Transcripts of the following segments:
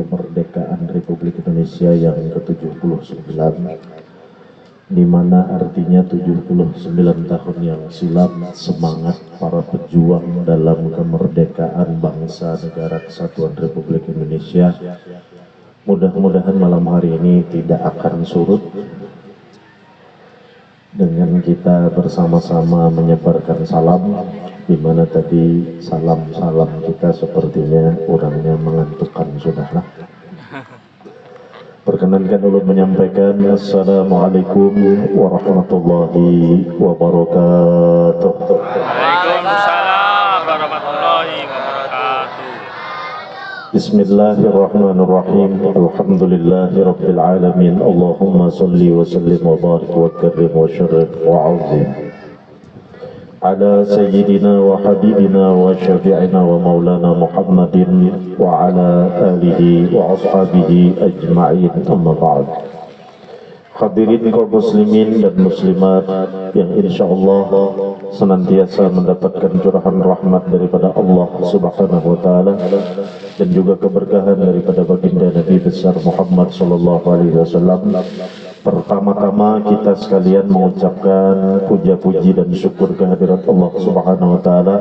kemerdekaan Republik Indonesia yang ke-79, di mana artinya 79 tahun yang silam semangat para pejuang dalam kemerdekaan bangsa negara kesatuan Republik Indonesia mudah-mudahan malam hari ini tidak akan surut dengan kita bersama-sama menyebarkan salam, di mana tadi salam-salam kita sepertinya orangnya mengantukkan sudahlah. Perkenankan ulun menyampaikan Assalamualaikum warahmatullahi wabarakatuh. Waalaikumsalam warahmatullahi wabarakatuh. Bismillahirrahmanirrahim. Alhamdulillahi rabbil alamin. Allahumma salli wa sallim wa barik wa karrim wa syarif wa azim ala sayyidina wa habibina wa syafi'ina wa maulana Muhammadin wa ala alihi wa ashabihi ajma'in, amma ba'd. Hadirin kaum muslimin dan muslimat yang insyaallah senantiasa mendapatkan curahan rahmat daripada Allah Subhanahu wa taala dan juga keberkahan daripada baginda Nabi besar Muhammad sallallahu alaihi wasallam. Pertama-tama kita sekalian mengucapkan puja-puji dan syukur kehadirat Allah Subhanahu wa taala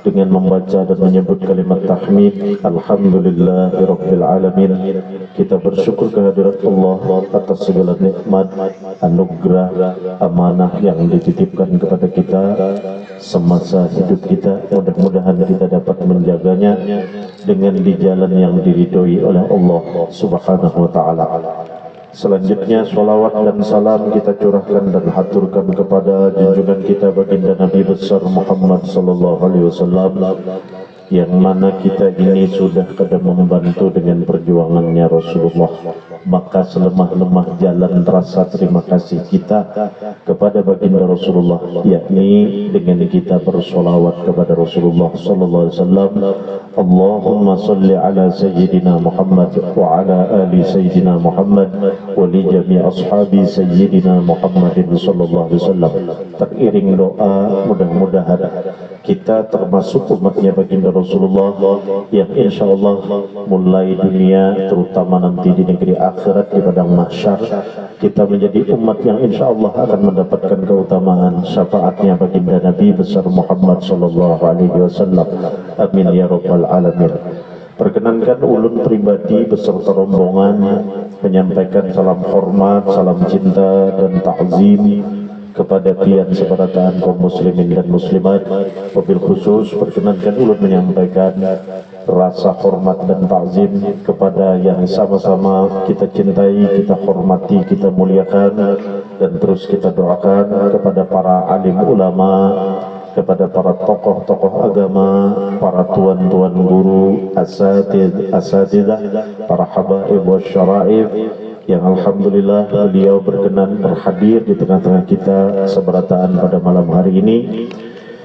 dengan membaca dan menyebut kalimat tahmid alhamdulillahirabbil alamin. Kita bersyukur kehadirat Allah atas segala nikmat, anugerah, amanah yang dititipkan kepada kita semasa hidup kita. Mudah-mudahan kita dapat menjaganya dengan di jalan yang diridhoi oleh Allah Subhanahu wa taala. Selanjutnya salawat dan salam kita curahkan dan haturkan kepada junjungan kita baginda Nabi besar Muhammad sallallahu alaihi wasallam, yang mana kita ini sudah kadang membantu dengan perjuangannya Rasulullah. Maka selemah-lemah jalan rasa terima kasih kita kepada baginda Rasulullah, yakni dengan kita bersolawat kepada Rasulullah sallallahu alaihi wasallam. Allahumma salli ala sayyidina Muhammad wa ala ali sayyidina Muhammad wa li jami' ashabi sayyidina Muhammadin sallallahu alaihi wasallam. Teriring doa, mudah-mudahan kita termasuk umatnya baginda Rasulullah yang insyaallah mulai dunia terutama nanti di negeri akhirat di padang mahsyar kita menjadi umat yang insyaallah akan mendapatkan keutamaan syafaatnya baginda Nabi besar Muhammad sallallahu alaihi wasallam. Amin ya rabbal alamin. Perkenankan ulun pribadi beserta rombongan menyampaikan salam hormat, salam cinta dan ta'zim kepada pian seberataan kaum muslimin dan muslimat. Wabil khusus perkenankan ulun menyampaikan rasa hormat dan ta'zim kepada yang sama-sama kita cintai, kita hormati, kita muliakan dan terus kita doakan kepada para alim ulama, kepada para tokoh-tokoh agama, para tuan-tuan guru, asatidah, para habaib wa syara'ib yang alhamdulillah beliau berkenan berhadir di tengah-tengah kita seberataan pada malam hari ini,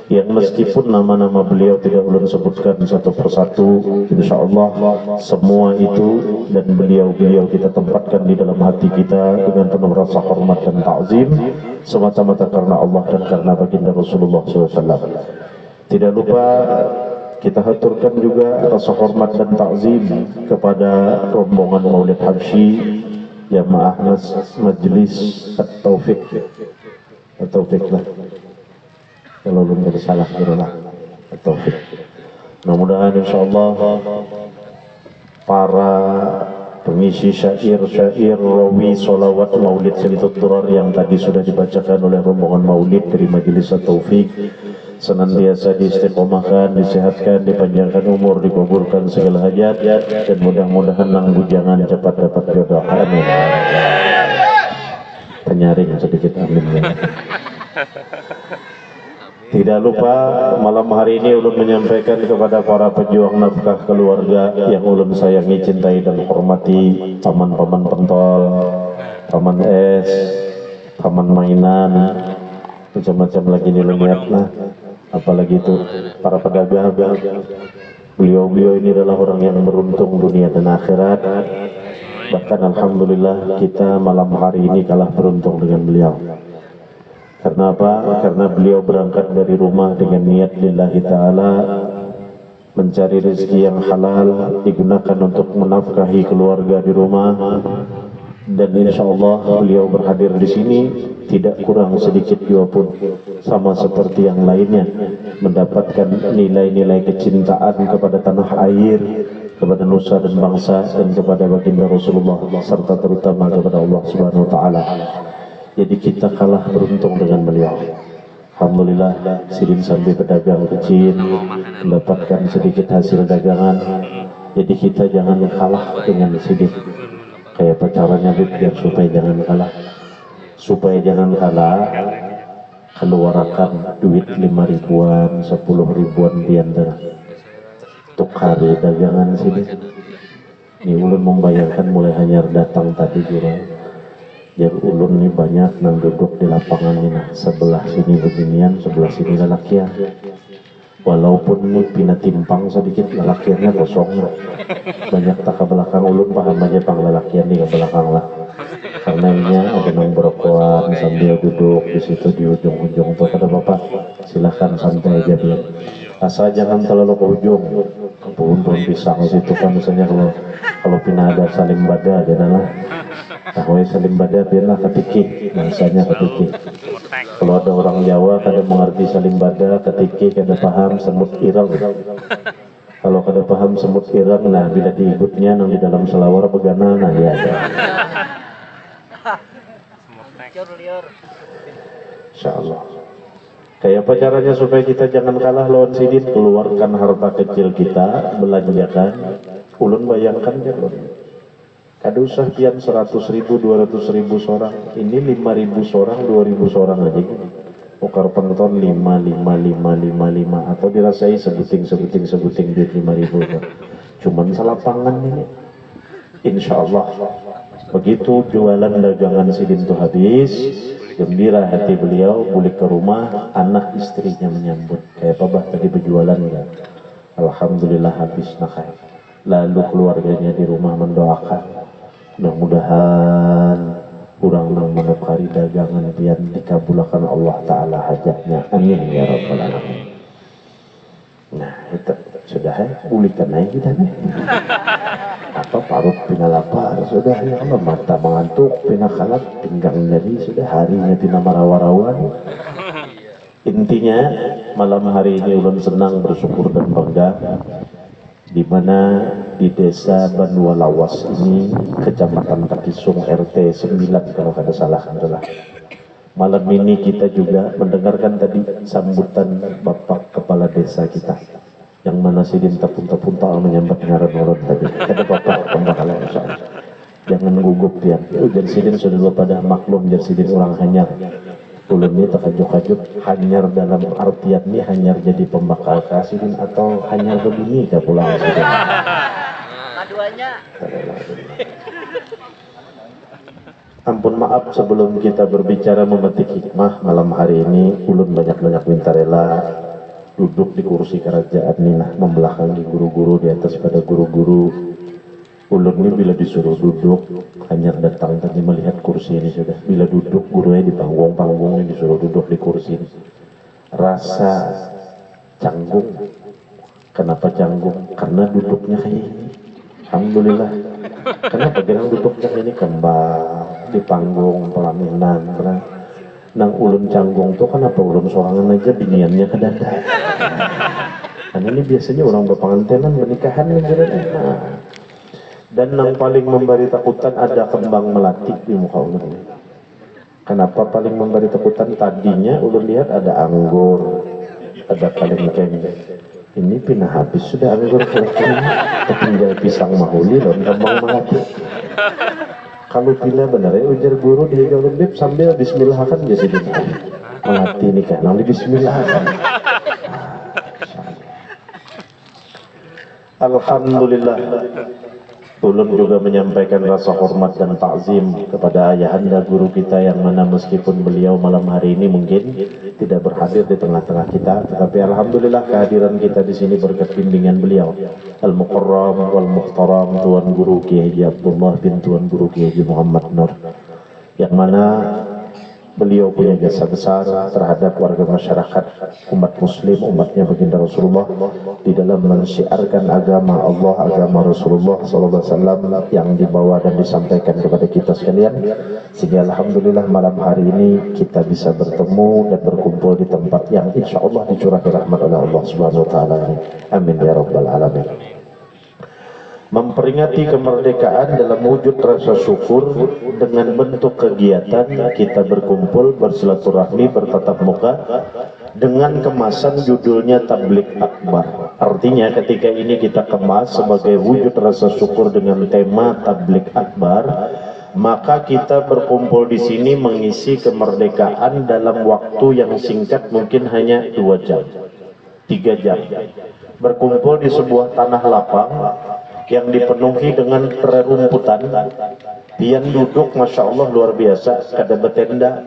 yang meskipun nama-nama beliau tidak ulun sebutkan satu persatu, insyaallah semua itu dan beliau-beliau kita tempatkan di dalam hati kita dengan penuh rasa hormat dan ta'zim semata-mata karena Allah dan karena baginda Rasulullah SAW. Tidak lupa kita haturkan juga rasa hormat dan ta'zim kepada rombongan Maulid Habsyi Jamaah Majelis At-Taufiq lah, kalau belum ada salah kiralah At-Taufiq. Mudah-mudahan insyaallah para pengisi syair-syair rawi solawat maulid Sayyidut Durar yang tadi sudah dibacakan oleh rombongan maulid dari Majelis At-Taufiq senantiasa diistiqomahkan, disehatkan, dipanjangkan umur, dikabulkan segala hajat dan mudah-mudahan nang bujangan cepat dapat jodoh. Amin. Penyaring sedikit amin ya. Tidak lupa malam hari ini ulun menyampaikan kepada para pejuang nafkah keluarga yang ulun sayangi, cintai dan hormati, paman-paman pentol, paman es, paman mainan, macam-macam lagi niat lah, apalagi itu para pedagang. Beliau-beliau ini adalah orang yang beruntung dunia dan akhirat. Bahkan alhamdulillah kita malam hari ini kalah beruntung dengan beliau. Karena apa? Karena beliau berangkat dari rumah dengan niat lillahi ta'ala mencari rezeki yang halal, digunakan untuk menafkahi keluarga di rumah, dan insya Allah beliau berhadir di sini tidak kurang sedikit juga pun sama seperti yang lainnya, mendapatkan nilai-nilai kecintaan kepada tanah air, kepada nusa dan bangsa, dan kepada baginda Rasulullah, serta terutama kepada Allah Subhanahu wa Ta'ala. Jadi kita kalah beruntung dengan beliau. Alhamdulillah, Sidin sambil pedagang kecil mendapatkan sedikit hasil dagangan. Jadi kita jangan kalah dengan Sidin. Kayak pacarannya biar supaya jangan kalah. Supaya jangan kalah, keluarkan duit 5 ribuan, 10 ribuan diantara tukari dagangan Sidin. Ini ulun membayangkan mulai hanyar datang tadi juga. Jadi ulun ini banyak yang duduk di lapangan ini, nah. Sebelah sini beginian, sebelah sini lelakian. Walaupun ini pindah timpang sedikit, lelakiannya kosong. Banyak tak ke belakang, ulun paham aja pang lelakian di ke belakang lah. Karena ini ada yang berokokan sambil duduk di situ di ujung-ujung tuh. Kata bapak, silahkan santai aja dia. Asal jangan terlalu ke ujung, ke pohon-pohon pisang situ kan misalnya kalau pindah ada saling bada dia lah. Nah, saling badat dia lah ketiki, bahasanya ketiki. Kalau ada orang Jawa kada mengerti saling badat, ketiki kada paham semut irang. Kalau kada paham semut irang, nah bila diikutnya nang di dalam selawar begana, nah ya ada. Insyaallah. Kayak apa caranya supaya kita jangan kalah lawan Sidin? Keluarkan harta kecil kita, belanjakan. Ulun bayangkan ya ulun. Ada usah pian 100 ribu, 200 ribu seorang. Ini 5.000 seorang, 2.000 seorang aja. Ukar penonton 5 atau dirasai sebuting duit 5.000. Cuman salapangan ini. Insya Allah begitu jualan dagangan Sidin itu habis, gembira hati beliau, balik ke rumah, anak istrinya menyambut. Kayak apa tadi berjualan ya. Alhamdulillah habis nakai. Lalu keluarganya di rumah mendoakan. Mudah-mudahan kurang nang menukari dagangan pian dikabulkan Allah Ta'ala hajatnya. Amin ya Rabbal Alamin. Nah itu sudah pulihkan aja kita nih. Apa parut pina lapar sudah ya Allah, mata mengantuk pina kalat, pinggang nyeri sudah, harinya pina marawarawan. Intinya malam hari ini ulun senang, bersyukur dan bangga di mana di desa Banualawas ini, kecamatan Takisung, RT 9 kalau kada salah adalah. Malam ini kita juga mendengarkan tadi sambutan Bapak Kepala Desa kita, yang mana Sidin tapun-tapun menyambat ngaran orang tadi. Kada Bapak pembakalan insyaallah. Jangan gugup ya. Ujar Sidin sudah pada maklum, jar Sidin orang hanyar. Ulun ini terkejut-kejut, hanyar dalam artian ini hanyar jadi pembakal Sidin atau hanyar begini ke pulang Sidin. Keduanya. Ampun maaf sebelum kita berbicara memetik hikmah malam hari ini, ulun banyak-banyak minta rela duduk di kursi kerajaan ini, nah membelakangi guru-guru di atas pada guru-guru. Ulun ini bila disuruh duduk, hanya datang tadi melihat kursi ini sudah. Bila duduk gurunya di panggung ini disuruh duduk di kursi ini. Rasa canggung. Kenapa canggung? Karena duduknya kayak ini. Alhamdulillah. Kenapa gerang duduknya ini kembang di panggung pelaminan. Nang ulun canggung tuh kenapa ulun sorangan aja biniannya ke dada. Karena ini biasanya orang berpengantinan pernikahan nah. Dan yang paling memberi takutan ada kembang melati di muka ulun ini. Kenapa paling memberi takutan? Tadinya ulun lihat ada anggur, ada kaleng-kaleng. Ini pindah habis sudah anggur kaleng-kaleng. Tinggal pisang mahuli dan kembang melati. Kalau pindah benar ya ujar guru di ulun bib sambil bismillahkan jadi melati ini kan. Lalu bismillahkan. Alhamdulillah. Ulun juga menyampaikan rasa hormat dan takzim kepada ayahanda guru kita, yang mana meskipun beliau malam hari ini mungkin tidak berhadir di tengah-tengah kita, tetapi alhamdulillah kehadiran kita di sini berkat bimbingan beliau Al-Mukarram wal Muhtaram Tuan Guru Kiai Haji Abdullah bin Tuan Guru Kiai Haji Muhammad Nur, yang mana Beliau punya jasa besar terhadap warga masyarakat umat muslim, umatnya baginda Rasulullah di dalam mensiarkan agama Allah, agama Rasulullah SAW yang dibawa dan disampaikan kepada kita sekalian. Sehingga alhamdulillah malam hari ini kita bisa bertemu dan berkumpul di tempat yang insya Allah dicurahi rahmat oleh Allah Subhanahu Wa Taala ini. Amin ya rabbal alamin. Memperingati kemerdekaan dalam wujud rasa syukur dengan bentuk kegiatan kita berkumpul, bersilaturahmi, bertatap muka dengan kemasan judulnya Tabligh Akbar. Artinya ketika ini kita kemas sebagai wujud rasa syukur dengan tema Tabligh Akbar, maka kita berkumpul di sini mengisi kemerdekaan dalam waktu yang singkat, mungkin hanya 2 jam, 3 jam. Berkumpul di sebuah tanah lapang yang dipenuhi dengan rerumputan, pian duduk masya Allah luar biasa, kada betenda,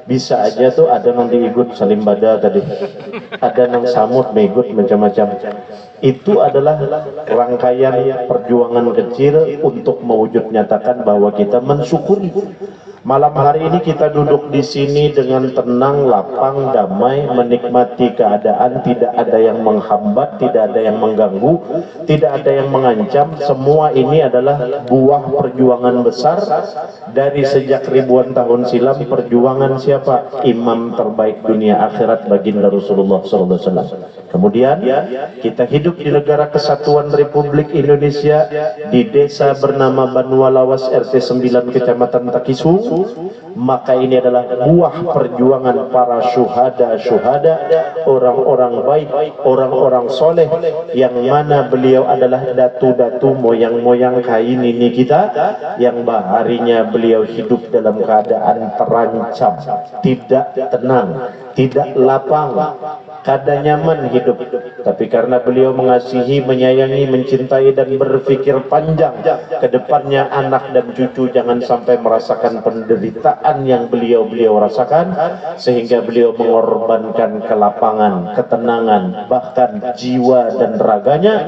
bisa aja tuh ada nang diikut salimbada tadi, ada nang samut mengikut macam-macam. Itu adalah rangkaian perjuangan kecil untuk mewujud nyatakan bahwa kita mensyukuri. Malam hari ini kita duduk di sini dengan tenang, lapang, damai, menikmati keadaan, tidak ada yang menghambat, tidak ada yang mengganggu, tidak ada yang mengancam. Semua ini adalah buah perjuangan besar dari sejak ribuan tahun silam. Perjuangan siapa? Imam terbaik dunia akhirat baginda Rasulullah SAW. Kemudian kita hidup di negara kesatuan Republik Indonesia di desa bernama Banualawas RT 9 Kecamatan Takisu. Maka ini adalah buah perjuangan para syuhada, orang-orang baik, orang-orang soleh, yang mana beliau adalah datu-datu moyang-moyang kain ini kita, yang baharinya beliau hidup dalam keadaan terancam, tidak tenang, tidak lapang, kada nyaman hidup. Tapi karena beliau mengasihi, menyayangi, mencintai dan berpikir panjang ke depannya anak dan cucu jangan sampai merasakan penderitaan yang beliau rasakan, sehingga beliau mengorbankan kelapangan, ketenangan, bahkan jiwa dan raganya,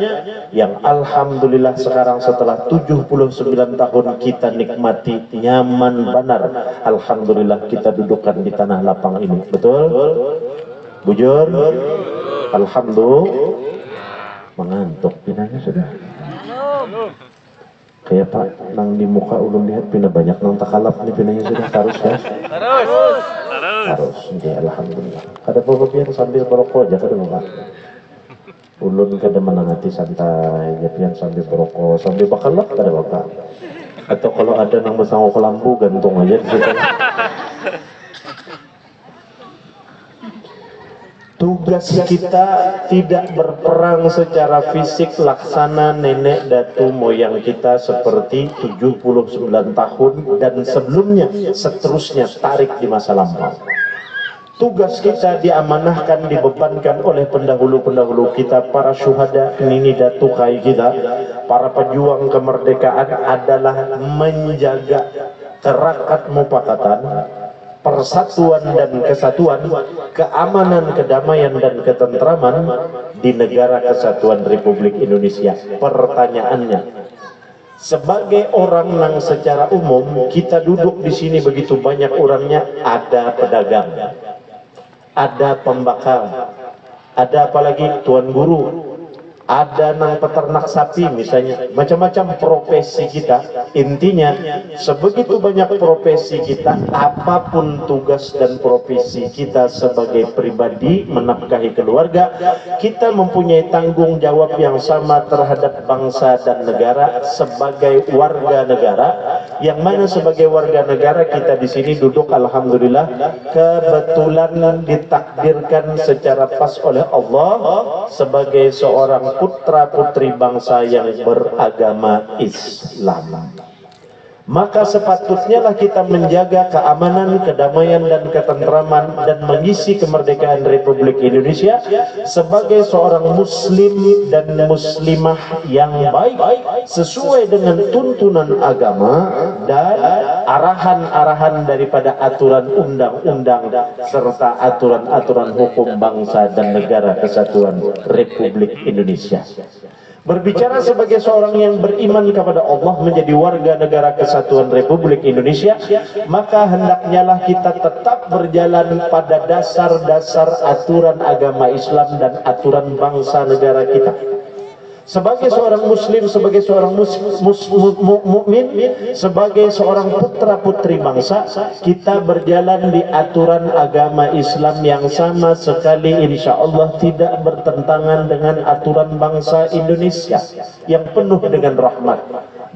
yang alhamdulillah sekarang setelah 79 tahun kita nikmati nyaman benar. Alhamdulillah kita dudukkan di tanah lapang ini. Betul? Bujur? Alhamdulillah. Mengantuk pinanya sudah. Kayak Pak nang di muka ulun lihat pina banyak nang takalap nih pinanya sudah terus ya. Terus. Oke, alhamdulillah. Kada apa-apa pian sambil berokok aja kada Pak. Ulun kada menangati santai, ya pian sambil berokok, sambil bakalap kada apa-apa. Atau kalau ada nang bersangko ke lampu gantung aja di situ. Tugas kita tidak berperang secara fisik laksana nenek datu moyang kita seperti 79 tahun dan sebelumnya, seterusnya tarik di masa lampau. Tugas kita diamanahkan, dibebankan oleh pendahulu-pendahulu kita, para syuhada, nini datu kai kita, para pejuang kemerdekaan, adalah menjaga kerakat mupakatan, persatuan dan kesatuan, keamanan, kedamaian dan ketentraman di negara kesatuan Republik Indonesia. Pertanyaannya, sebagai orang yang secara umum kita duduk di sini begitu banyak orangnya, ada pedagang, ada pembakar, ada apalagi tuan guru, ada nang peternak sapi misalnya, macam-macam profesi kita. Intinya sebegitu banyak profesi kita, apapun tugas dan profesi kita sebagai pribadi menafkahi keluarga, kita mempunyai tanggung jawab yang sama terhadap bangsa dan negara sebagai warga negara, yang mana sebagai warga negara kita di sini duduk alhamdulillah kebetulan ditakdirkan secara pas oleh Allah sebagai seorang putra putri bangsa yang beragama Islam. Maka sepatutnya lah kita menjaga keamanan, kedamaian dan ketentraman dan mengisi kemerdekaan Republik Indonesia sebagai seorang muslim dan muslimah yang baik sesuai dengan tuntunan agama dan arahan-arahan daripada aturan undang-undang serta aturan-aturan hukum bangsa dan negara kesatuan Republik Indonesia. Berbicara sebagai seorang yang beriman kepada Allah, menjadi warga negara kesatuan Republik Indonesia, maka hendaknya lah kita tetap berjalan pada dasar-dasar aturan agama Islam dan aturan bangsa negara kita. Sebagai seorang muslim, sebagai seorang mukmin, sebagai seorang putra putri bangsa, kita berjalan di aturan agama Islam yang sama sekali, insya Allah tidak bertentangan dengan aturan bangsa Indonesia yang penuh dengan rahmat.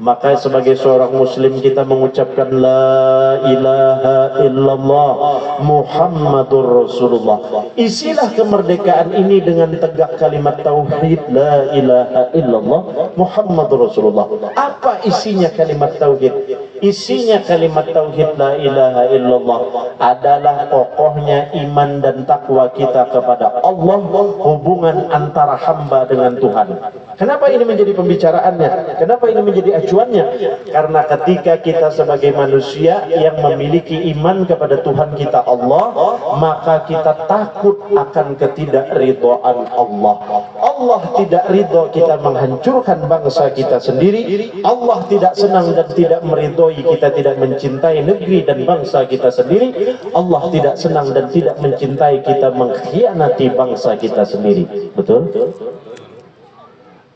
Maka sebagai seorang muslim kita mengucapkan la ilaha illallah Muhammadur Rasulullah. Isilah kemerdekaan ini dengan tegak kalimat tauhid la ilaha illallah Muhammadur Rasulullah. Apa isinya kalimat tauhid? Isinya kalimat tauhid la ilaha illallah adalah kokohnya iman dan takwa kita kepada Allah, hubungan antara hamba dengan Tuhan. Kenapa ini menjadi pembicaraannya? Kenapa ini menjadi acuannya? Karena ketika kita sebagai manusia yang memiliki iman kepada Tuhan kita Allah, maka kita takut akan ketidakridhaan Allah. Allah tidak ridho kita menghancurkan bangsa kita sendiri. Allah tidak senang dan tidak meridhoi kita tidak mencintai negeri dan bangsa kita sendiri. Allah tidak senang dan tidak mencintai kita mengkhianati bangsa kita sendiri. Betul?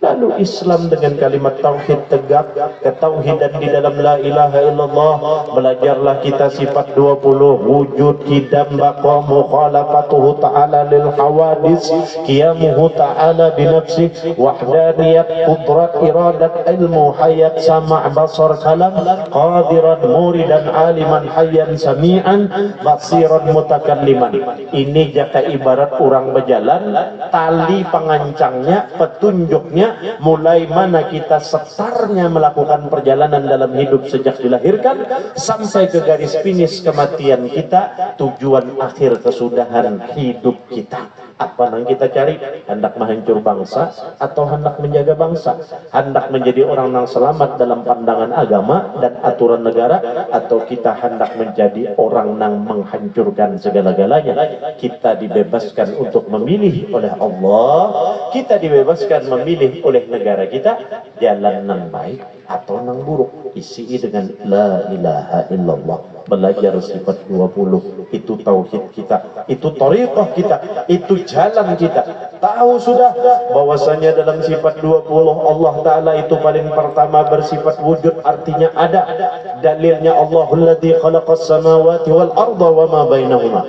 Lalu Islam dengan kalimat tauhid tegak, ketauhidan di dalam la ilaha illallah. Belajarlah kita sifat 20, wujud, qidam, baqa, mukhalafatuhu ta'ala lil hawadis, qiyamuhu ta'ala binafsi, wahdaniyat, qudrat, iradat, ilmu, hayat, sama' basar, kalam, qadiran, muridan, aliman, hayyan, sami'an, basiran, mutakalliman. Ini jaka ibarat orang berjalan, tali pengancangnya, petunjuknya, mulai mana kita setarnya melakukan perjalanan dalam hidup sejak dilahirkan sampai ke garis finish kematian kita, tujuan akhir kesudahan hidup kita. Apa yang kita cari? Hendak menghancur bangsa atau hendak menjaga bangsa? Hendak menjadi orang yang selamat dalam pandangan agama dan aturan negara, atau kita hendak menjadi orang yang menghancurkan segala-galanya? Kita dibebaskan untuk memilih oleh Allah, kita dibebaskan memilih oleh negara kita jalan yang baik atau yang buruk. Isi dengan la ilaha illallah. Belajar sifat 20, itu tauhid kita, itu thariqah kita, itu jalan kita. Tahu sudah bahwasanya dalam sifat 20 Allah Ta'ala itu paling pertama bersifat wujud, artinya ada. Dalilnya Allahul ladzi khalaqas samawati wal arda wa ma bainahuma.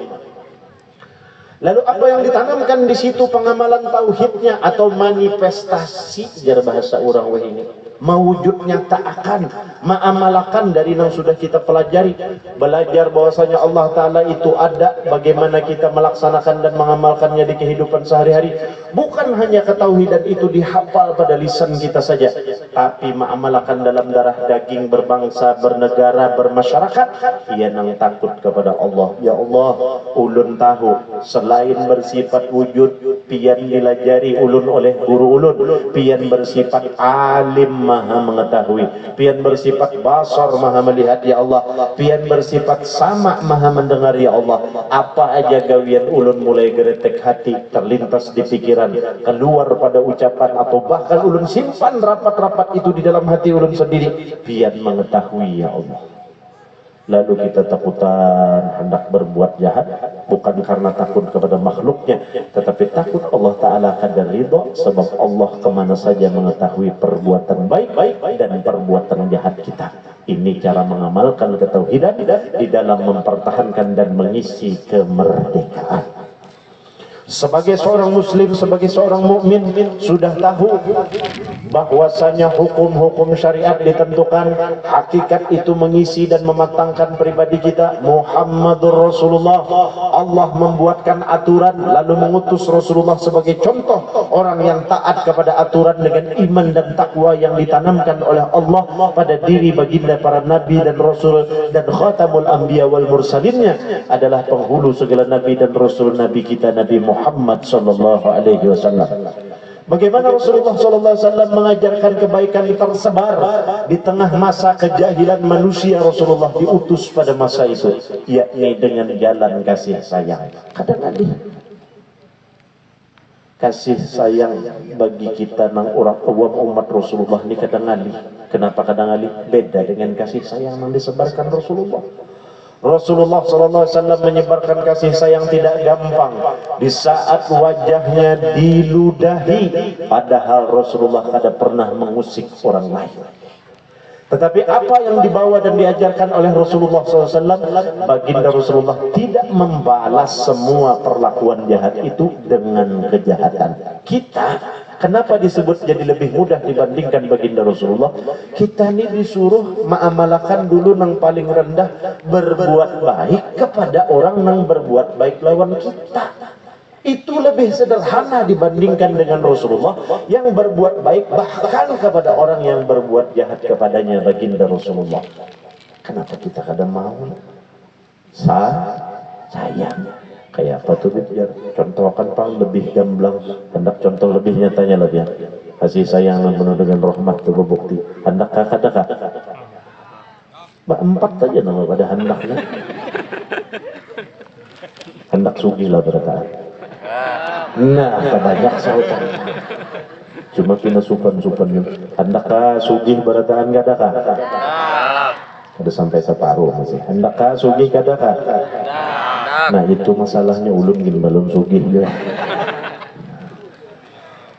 Lalu apa yang ditanamkan di situ? Pengamalan tauhidnya atau manifestasi jar bahasa orang weh ini. Mewujudnya ta'akan, ma'amalakan dari yang sudah kita pelajari. Belajar bahwasanya Allah Ta'ala itu ada, bagaimana kita melaksanakan dan mengamalkannya di kehidupan sehari-hari. Bukan hanya ketauhidan itu dihafal pada lisan kita saja, tapi ma'amalakan dalam darah daging, berbangsa, bernegara, bermasyarakat. Ia nang takut kepada Allah. Ya Allah, ulun tahu selain bersifat wujud, pian dilajari ulun oleh guru ulun, pian bersifat alim maha mengetahui, pian bersifat basar maha melihat ya Allah, pian bersifat sama maha mendengar ya Allah. Apa aja gawian ulun mulai geretek hati, terlintas di pikiran, keluar pada ucapan, atau bahkan ulun simpan rapat-rapat itu di dalam hati ulun sendiri, pian mengetahui ya Allah. Lalu kita takutan hendak berbuat jahat, bukan karena takut kepada makhluknya, tetapi takut Allah Ta'ala akan ridho, sebab Allah kemana saja mengetahui perbuatan baik dan perbuatan jahat kita. Ini cara mengamalkan ketauhidan di dalam mempertahankan dan mengisi kemerdekaan. Sebagai seorang muslim, sebagai seorang mukmin, sudah tahu bahwasanya hukum-hukum syariat ditentukan, hakikat itu mengisi dan mematangkan pribadi kita. Muhammadur Rasulullah. Allah membuatkan aturan lalu mengutus Rasulullah sebagai contoh orang yang taat kepada aturan dengan iman dan takwa yang ditanamkan oleh Allah pada diri baginda para nabi dan rasul, dan khatamul anbiya wal mursalinnya adalah penghulu segala nabi dan rasul nabi kita Nabi Muhammad sallallahu alaihi wasallam. Bagaimana Rasulullah sallallahu alaihi wasallam mengajarkan kebaikan tersebar di tengah masa kejahilan manusia. Rasulullah diutus pada masa itu, yakni dengan jalan kasih sayang. kasih sayang bagi kita nang orang awam umat Rasulullah ni kadang ngali. Kenapa kadang ngali? Beda dengan kasih sayang yang disebarkan Rasulullah. Rasulullah SAW menyebarkan kasih sayang tidak gampang di saat wajahnya diludahi, padahal Rasulullah kada pernah mengusik orang lain. Tetapi apa yang dibawa dan diajarkan oleh Rasulullah SAW, baginda Rasulullah tidak membalas semua perlakuan jahat itu dengan kejahatan. Kita, kenapa disebut jadi lebih mudah dibandingkan baginda Rasulullah? Kita ini disuruh mengamalkan dulu yang paling rendah, berbuat baik kepada orang yang berbuat baik lawan kita. Itu lebih sederhana dibandingkan dengan Rasulullah yang berbuat baik bahkan kepada orang yang berbuat jahat kepadanya, baginda Rasulullah. Kenapa kita kadang mau? Sayang. Kayak apa tuh biar contohkan pang lebih gamblang, hendak contoh lebih nyatanya lah biar kasih sayang yang penuh dengan rahmat itu bukti. Hendak kakak. Empat saja nama pada hendaknya. Hendak sugi lah berkata. Nah, banyak sautan. Cuma kena supan-supan. Hendakkah sugih barataan gadakah? Ada sampai separuh masih. Hendakkah sugih gadakah? Nah, itu masalahnya ulun gini belum sugih juga.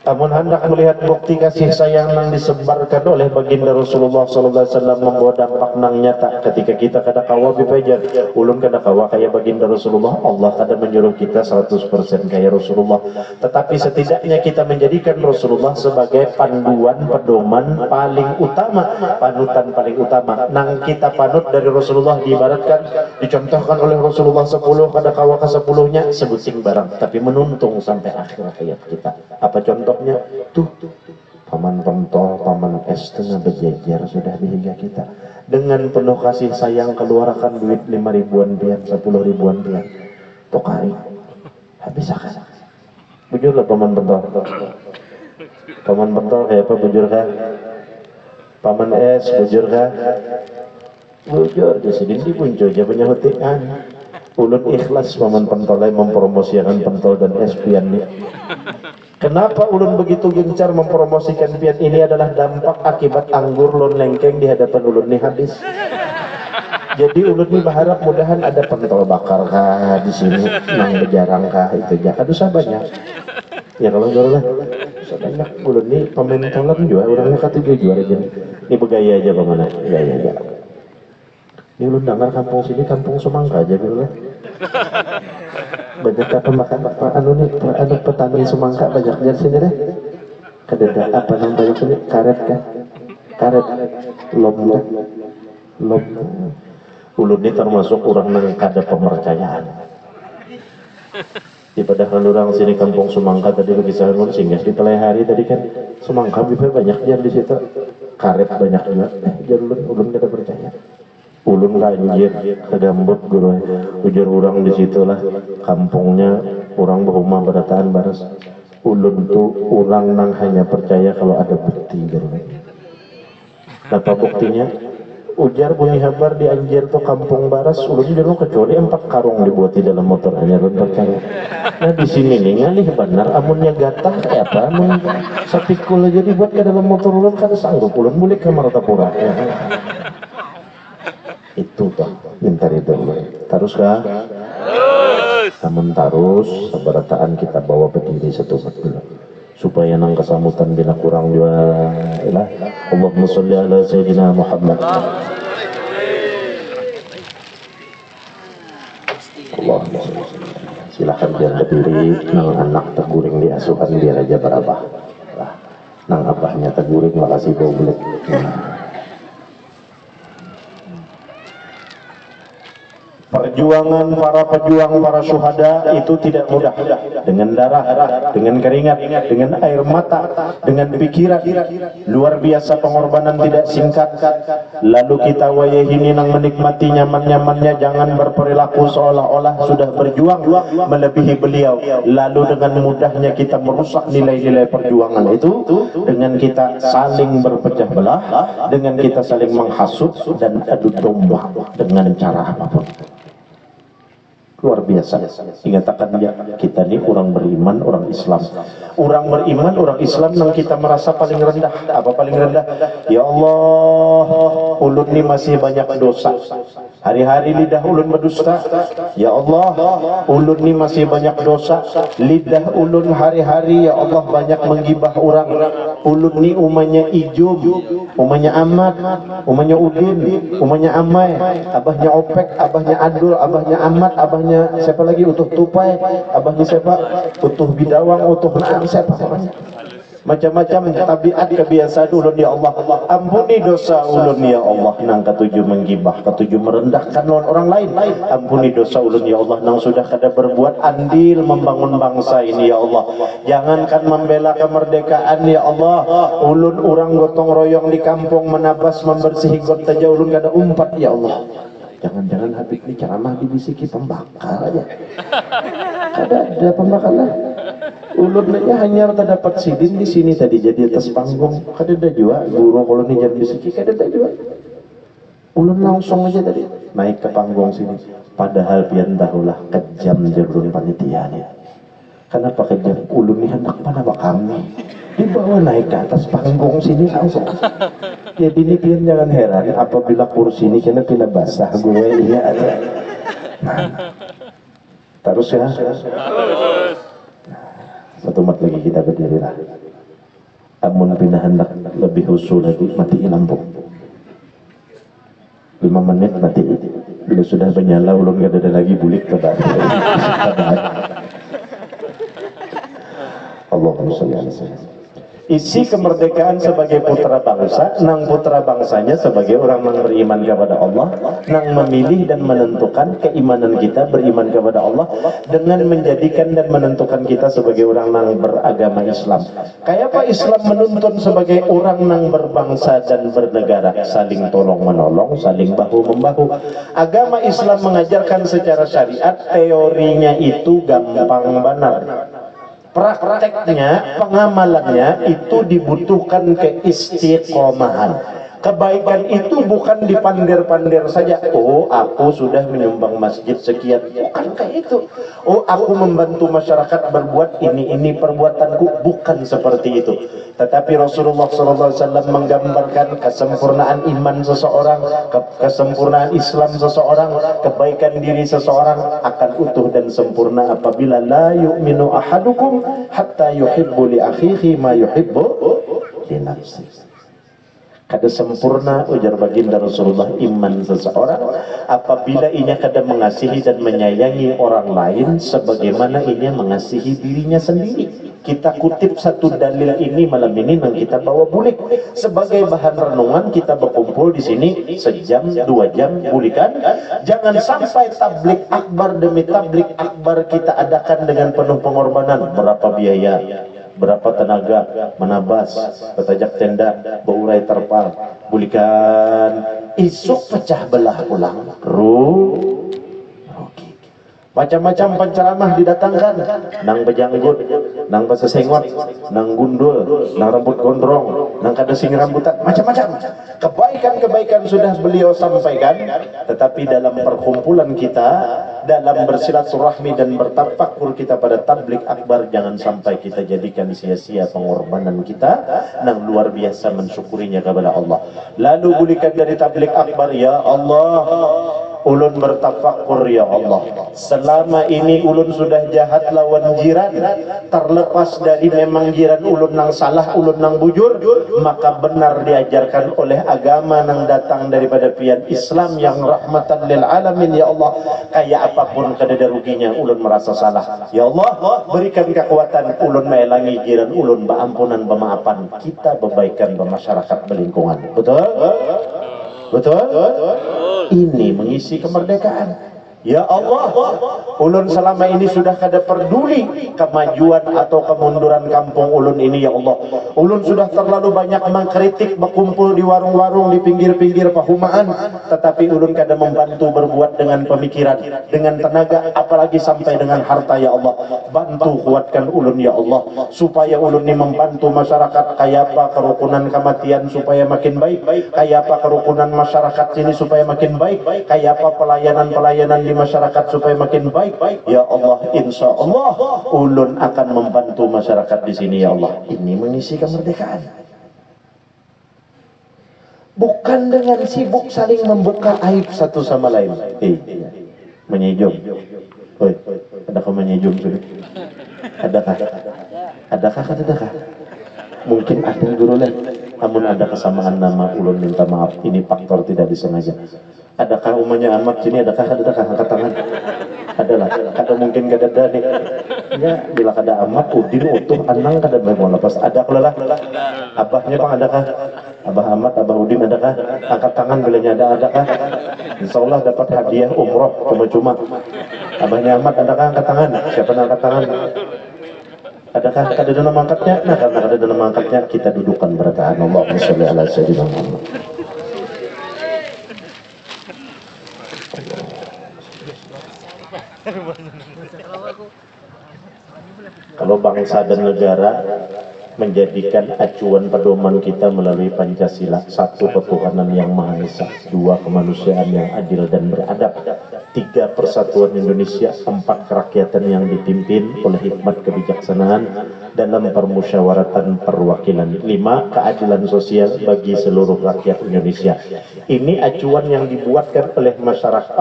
Namun hendak melihat bukti kasih sayang yang disebarkan oleh baginda Rasulullah SAW membawa dampak nang nyata ketika kita kada kawa bipajar ulun kada kawa kayak baginda Rasulullah. Allah kada menyuruh kita 100% kayak Rasulullah, tetapi setidaknya kita menjadikan Rasulullah sebagai panduan pedoman paling utama, panutan paling utama. Nang kita panut dari Rasulullah diibaratkan dicontohkan oleh Rasulullah 10 kada kawa ke 10-nya sebuting barang, tapi menuntung sampai akhir hayat kita. Apa contoh? Tuh paman pentol, paman es tengah berjejer sudah dihiga kita dengan penuh kasih sayang keluarkan duit 5 ribuan pian, 10 ribuan pian tokari habis akan bujur lah paman pentol kayak apa bujur kah? Paman es bujur kah? Bujur di sini dibuncul aja punya hutian ulun ikhlas paman pentolai mempromosikan pentol dan es pian nih. Kenapa ulun begitu gencar mempromosikan pian ini adalah dampak akibat anggur lon lengkeng di hadapan ulun nih habis. Jadi ulun nih berharap mudahan ada pentol bakar kah di sini, nang bejarang kah itu aja. Aduh banyak. Ya kalau jual lah, banyak ulun nih pemain pentolan juga, orangnya kata juara aja. Ini begaya aja pemana, gaya aja. Ini ulun dengar kampung sini kampung semangka aja gitu lah. Banyak apa makan petani semangka banyak dari sini deh. Kadeda apa yang banyak ini karet kan? Karet lom. Ulun ini termasuk orang yang kada pemercayaan. Di padahal orang sini kampung semangka tadi berkisah ulun singgah di Telehari tadi kan semangka banyak jar di situ. Karet banyak juga. Jar ulun kada percaya. Ulun lanjir kegambut guru ujar orang di situlah kampungnya orang berumah berataan baras. Ulun tuh orang nang hanya percaya kalau ada bukti guru. Apa buktinya? Ujar bunyi kabar di Anjir tuh kampung baras ulun dulu kecuali 4 karung dibuat di dalam motor hanya ulun percaya. Nah di sini nih ngalih benar amunnya gatah kayak apa? Amun sapikul aja dibuat ke dalam motor ulun kada sanggup ulun mulik ke Martapura. Itu toh minta itu terus kah? Namun terus seberataan kita bawa berdiri satu dulu supaya nang kesamutan bila kurang juga ilah. Allahumma sholli ala sayyidina Muhammad. Allahumma sholli. Silakan biar berdiri nang anak terguring di asuhan biar aja berabah nang abahnya terguring makasih bau belet. Perjuangan para pejuang, para syuhada itu tidak mudah. Dengan darah, dengan keringat, dengan air mata, dengan pikiran. Luar biasa pengorbanan tidak singkat. Lalu kita wayahini nang menikmati nyaman-nyamannya, jangan berperilaku seolah-olah sudah berjuang melebihi beliau. Lalu dengan mudahnya kita merusak nilai-nilai perjuangan itu dengan kita saling berpecah belah, dengan kita saling menghasut dan adu domba dengan cara apapun. luar biasa. Ingatakan ya, kita ini orang beriman, orang Islam. Orang beriman, orang Islam yang kita merasa paling rendah. Apa paling rendah? Ya Allah, ulun ini masih banyak dosa. Hari-hari lidah ulun berdusta. Ya Allah, ulun ini masih banyak dosa. Lidah ulun hari-hari ya Allah banyak menggibah orang. Ulun ini umanya Ijum, umanya Ahmad, umanya Udin, umanya Amai, abahnya Opek, abahnya Adul, abahnya Ahmad, abahnya siapa lagi, Utuh Tupai, abahnya siapa, Utuh Bidawang, Utuh Naam, siapa namanya, macam-macam tabiat kebiasaan ulun ya Allah. Ampuni dosa ulun ya Allah nang ketujuh menggibah, ketujuh merendahkan orang lain. Ampuni dosa ulun ya Allah nang sudah kada berbuat andil membangun bangsa ini ya Allah. Jangankan membela kemerdekaan ya Allah, ulun orang gotong royong di kampung menabas membersihi got saja ulun kada umpat ya Allah. Jangan-jangan Habib ini ceramah dibisiki pembakar aja. Kada ada pembakar lah. Ulunnya hanya terdapat sidin di sini tadi jadi atas panggung. Kada ada juga guru kalau ni jangan bisiki, kada ada juga. Ulun langsung aja tadi naik ke panggung sini. Padahal pian tahulah kejam jerun panitia ni. Kenapa kejam? Ulun ni hendak pada kami dibawa naik ke atas panggung sini langsung. Jadi ni pian jangan heran apabila kursi ini kena pila basah gue iya ada. Nah, terus ya. Satu mat lagi kita berdirilah. Amun pindah hendak lebih usul lagi, matiin lampu. 5 menit mati. Bila sudah menyala ulun gak ada lagi bulik ke bawah. Allahumma sholli ala sayyidina. Isi kemerdekaan sebagai putra bangsa, nang putra bangsanya sebagai orang yang beriman kepada Allah, nang memilih dan menentukan keimanan kita beriman kepada Allah dengan menjadikan dan menentukan kita sebagai orang yang beragama Islam. Kayak apa Islam menuntun sebagai orang yang berbangsa dan bernegara, saling tolong menolong, saling bahu membahu. Agama Islam mengajarkan secara syariat, teorinya itu gampang benar. Prakteknya, pengamalannya itu dibutuhkan keistiqomahan. Kebaikan itu bukan dipandir-pandir saja. Oh, aku sudah menyumbang masjid sekian. Bukan kayak itu. Oh, aku membantu masyarakat berbuat ini perbuatanku. Bukan seperti itu. Tetapi Rasulullah SAW menggambarkan kesempurnaan iman seseorang, kesempurnaan Islam seseorang, kebaikan diri seseorang akan utuh dan sempurna apabila la yu'minu ahadukum hatta yuhibbu li akhihi ma yuhibbu li nafsihi. Kada sempurna ujar baginda Rasulullah iman seseorang apabila ia kada mengasihi dan menyayangi orang lain sebagaimana ia mengasihi dirinya sendiri. Kita kutip satu dalil ini malam ini yang kita bawa bulik sebagai bahan renungan. Kita berkumpul di sini sejam 2 jam bulikan. Jangan sampai tablik akbar demi tablik akbar kita adakan dengan penuh pengorbanan. Berapa biaya, berapa tenaga menabas, bertajak tenda, berurai terpal, bulikan isuk pecah belah ulang rugi. Macam-macam penceramah didatangkan, nang bejanggut, nang basesengot, nang gundul, nang rambut gondrong, nang kada sing rambutan, macam-macam. Kebaikan-kebaikan sudah beliau sampaikan, tetapi dalam perkumpulan kita, dalam bersilaturahmi dan bertafakur kita pada tablik akbar, jangan sampai kita jadikan sia-sia pengorbanan kita, nang luar biasa mensyukurinya kepada Allah. Lalu bulikan dari tablik akbar, ya Allah, ulun bertafakur ya Allah, selama ini ulun sudah jahat lawan jiran, terlepas dari memang jiran ulun nang salah, ulun nang bujur, maka benar diajarkan oleh agama nang datang daripada pian Islam yang rahmatan lil alamin ya Allah. Kayak apapun kadada ruginya ulun merasa salah, ya Allah berikan kekuatan ulun melangi jiran ulun, beampunan bemaafan, kita berbaikan bermasyarakat berlingkungan. Betul? Betul? Ini mengisi kemerdekaan. Ya Allah, ulun selama ini sudah kada peduli kemajuan atau kemunduran kampung ulun ini ya Allah. Ulun sudah terlalu banyak mengkritik, berkumpul di warung-warung, di pinggir-pinggir pahumaan, tetapi ulun kada membantu berbuat dengan pemikiran, dengan tenaga, apalagi sampai dengan harta ya Allah. Bantu kuatkan ulun ya Allah, supaya ulun ini membantu masyarakat. Kayak apa kerukunan kematian supaya makin baik, kayak apa kerukunan masyarakat ini supaya makin baik, kayak apa pelayanan-pelayanan di masyarakat supaya makin baik, ya Allah, insya Allah ulun akan membantu masyarakat di sini ya Allah. Ini mengisi kemerdekaan. Bukan dengan sibuk saling membuka aib satu sama lain. Menyejom. Oi, adakah menyejom sudah? Adakah? Adakah? Mungkin ada guru lain. Namun ada kesamaan nama, ulun minta maaf. Ini faktor tidak disengaja. Adakah umumnya amat sini? Adakah angkat tangan? Adalah. Ada mungkin kada ada nih. Ya, bila kada amat, udin utuh, anang kada mau lepas. Ada kelelah. Abahnya bang adakah? Abah Ahmad, Abah Udin adakah? Angkat tangan bilanya adakah? Insya Allah dapat hadiah umroh cuma-cuma. Abahnya Ahmad adakah? Angkat tangan. Siapa yang angkat tangan? Adakah ada dalam angkatnya? Nah, karena ada dalam angkatnya, kita dudukkan berataan Allahumma sholli ala sayyidina Muhammad. Kalau bangsa dan negara menjadikan acuan pedoman kita melalui Pancasila, satu, ketuhanan yang Maha Esa, dua, kemanusiaan yang adil dan beradab, tiga, persatuan Indonesia, empat, kerakyatan yang dipimpin oleh hikmat kebijaksanaan dalam permusyawaratan perwakilan, lima, keadilan sosial bagi seluruh rakyat Indonesia. Ini acuan yang dibuatkan oleh masyarakat,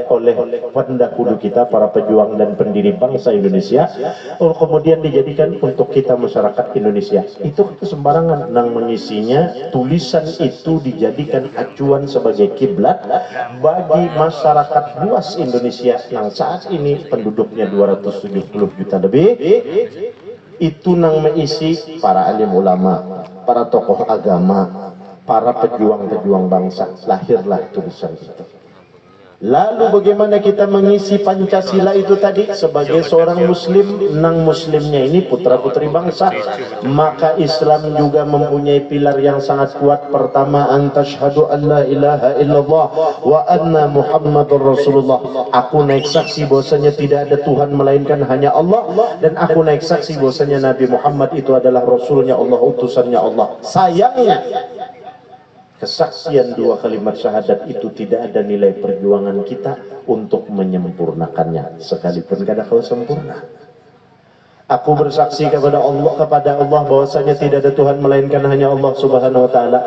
oleh pendahulu kita, para pejuang dan pendiri bangsa Indonesia, kemudian dijadikan untuk kita masyarakat Indonesia. Itu sembarangan nang mengisinya. Tulisan itu dijadikan acuan sebagai kiblat bagi masyarakat luas Indonesia yang saat ini penduduknya 270 juta lebih. Itu nang mengisi para alim ulama, para tokoh agama, para pejuang-pejuang bangsa. Lahirlah tulisan itu. Lalu bagaimana kita mengisi Pancasila itu tadi? Sebagai seorang muslim, nang muslimnya ini putra-putri bangsa, maka Islam juga mempunyai pilar yang sangat kuat. Pertama, antashhadu an la ilaha illallah wa anna muhammadur rasulullah. Aku naik saksi bahwasanya tidak ada Tuhan melainkan hanya Allah, dan aku naik saksi bahwasanya Nabi Muhammad itu adalah rasulnya Allah, utusannya Allah. Sayangnya kesaksian dua kalimat syahadat itu tidak ada nilai perjuangan kita untuk menyempurnakannya, sekalipun kada kau sempurna. Aku bersaksi kepada Allah bahwasanya tidak ada Tuhan melainkan hanya Allah Subhanahu wa taala.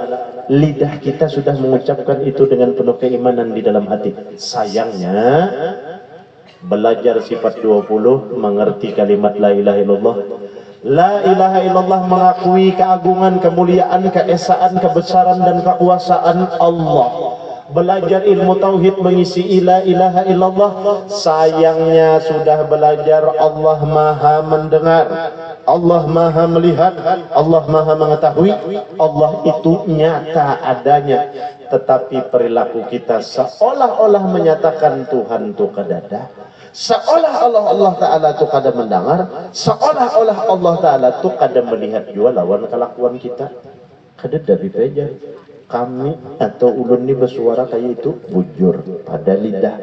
Lidah kita sudah mengucapkan itu dengan penuh keimanan di dalam hati. Sayangnya belajar sifat 20, mengerti kalimat la ilaha illallah. La ilaha illallah mengakui keagungan, kemuliaan, keesaan, kebesaran dan kekuasaan Allah. Belajar ilmu tauhid mengisi la ilaha illallah. Sayangnya sudah belajar Allah Maha mendengar, Allah Maha melihat, Allah Maha mengetahui. Allah itu nyata adanya, tetapi perilaku kita seolah-olah menyatakan Tuhan itu kadada, seolah-olah Allah Ta'ala itu kada mendengar, seolah-olah Allah Ta'ala itu kada melihat jua lawan kelakuan kita. Kada dari peja kami atau ulun ini bersuara kayak itu bujur pada lidah,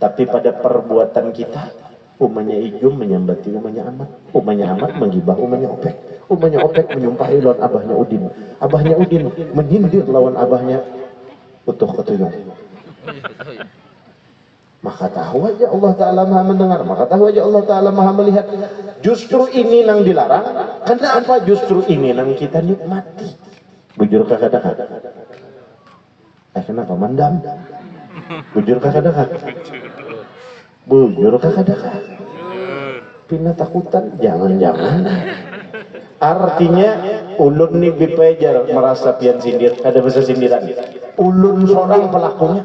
tapi pada perbuatan kita, umanya Ijum menyambati umanya Amat, umanya Amat menggibah umanya Opek, umanya Opek menyumpahi lawan abahnya Udin, abahnya Udin menyindir lawan abahnya Utuh Ketuyung. Maka tahu aja Allah Ta'ala Maha mendengar, maka tahu aja Allah Ta'ala Maha melihat. Justru ini nang dilarang. Kenapa justru ini nang kita nikmati? Bujur kakak-kakak. Kenapa mandam? Bujur kakak-kakak. Bujur kakak-kakak. Pina takutan, jangan-jangan. Artinya ulun nih bipejar merasa pian sindir, ada bahasa sindiran. Ulun seorang pelakunya.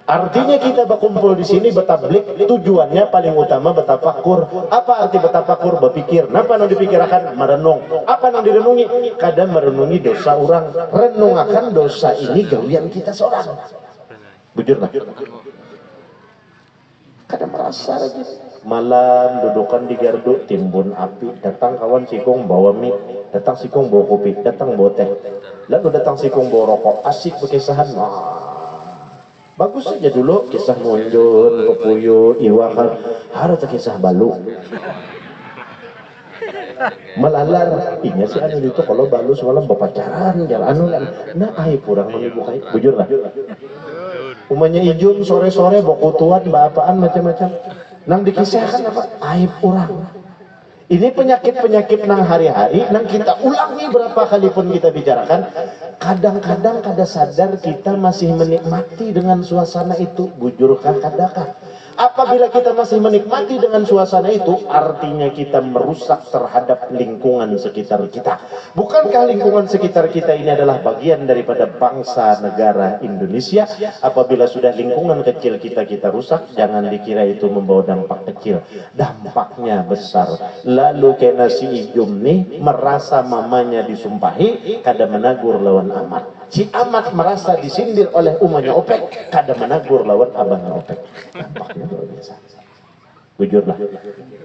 Artinya kita berkumpul di sini bertablik, tujuannya paling utama bertafakur. Apa arti bertafakur? Berpikir. Napa yang dipikirkan? Merenung. Apa yang direnungi? Kadang merenungi dosa orang, renungakan dosa ini gawian kita seorang. Bujur lah. Kadang merasa lagi. Malam dudukan di gardu, timbun api, datang kawan sikong bawa mie, datang sikong bawa kopi, datang bawa teh, lalu datang sikong bawa rokok, asik berkisahan. Bagus saja dulu kisah Munjul, Kepuyu, Iwakan, harus kisah Balu. melalar inya si anu itu kalau balus malam berpacaran jalan anu nah ai kurang menibukai bujur lah umanya ijun sore-sore bokutuan bapaan macam-macam nang dikisahkan apa aib orang. Ini penyakit-penyakit nang hari-hari nang kita ulangi berapa kali pun kita bicarakan, kadang-kadang kada sadar kita masih menikmati dengan suasana itu. Bujurkah kadakah? Apabila kita masih menikmati dengan suasana itu, artinya kita merusak terhadap lingkungan sekitar kita. Bukankah lingkungan sekitar kita ini adalah bagian daripada bangsa negara Indonesia? Apabila sudah lingkungan kecil kita rusak, jangan dikira itu membawa dampak kecil. Dampaknya besar. Lalu kena si Ijum nih merasa mamanya disumpahi, kada menagur lawan amat. Si amat merasa disindir oleh umahnya Opek, kada menagur lawan abahnya Opek. Dampaknya luar biasa. Bujurlah.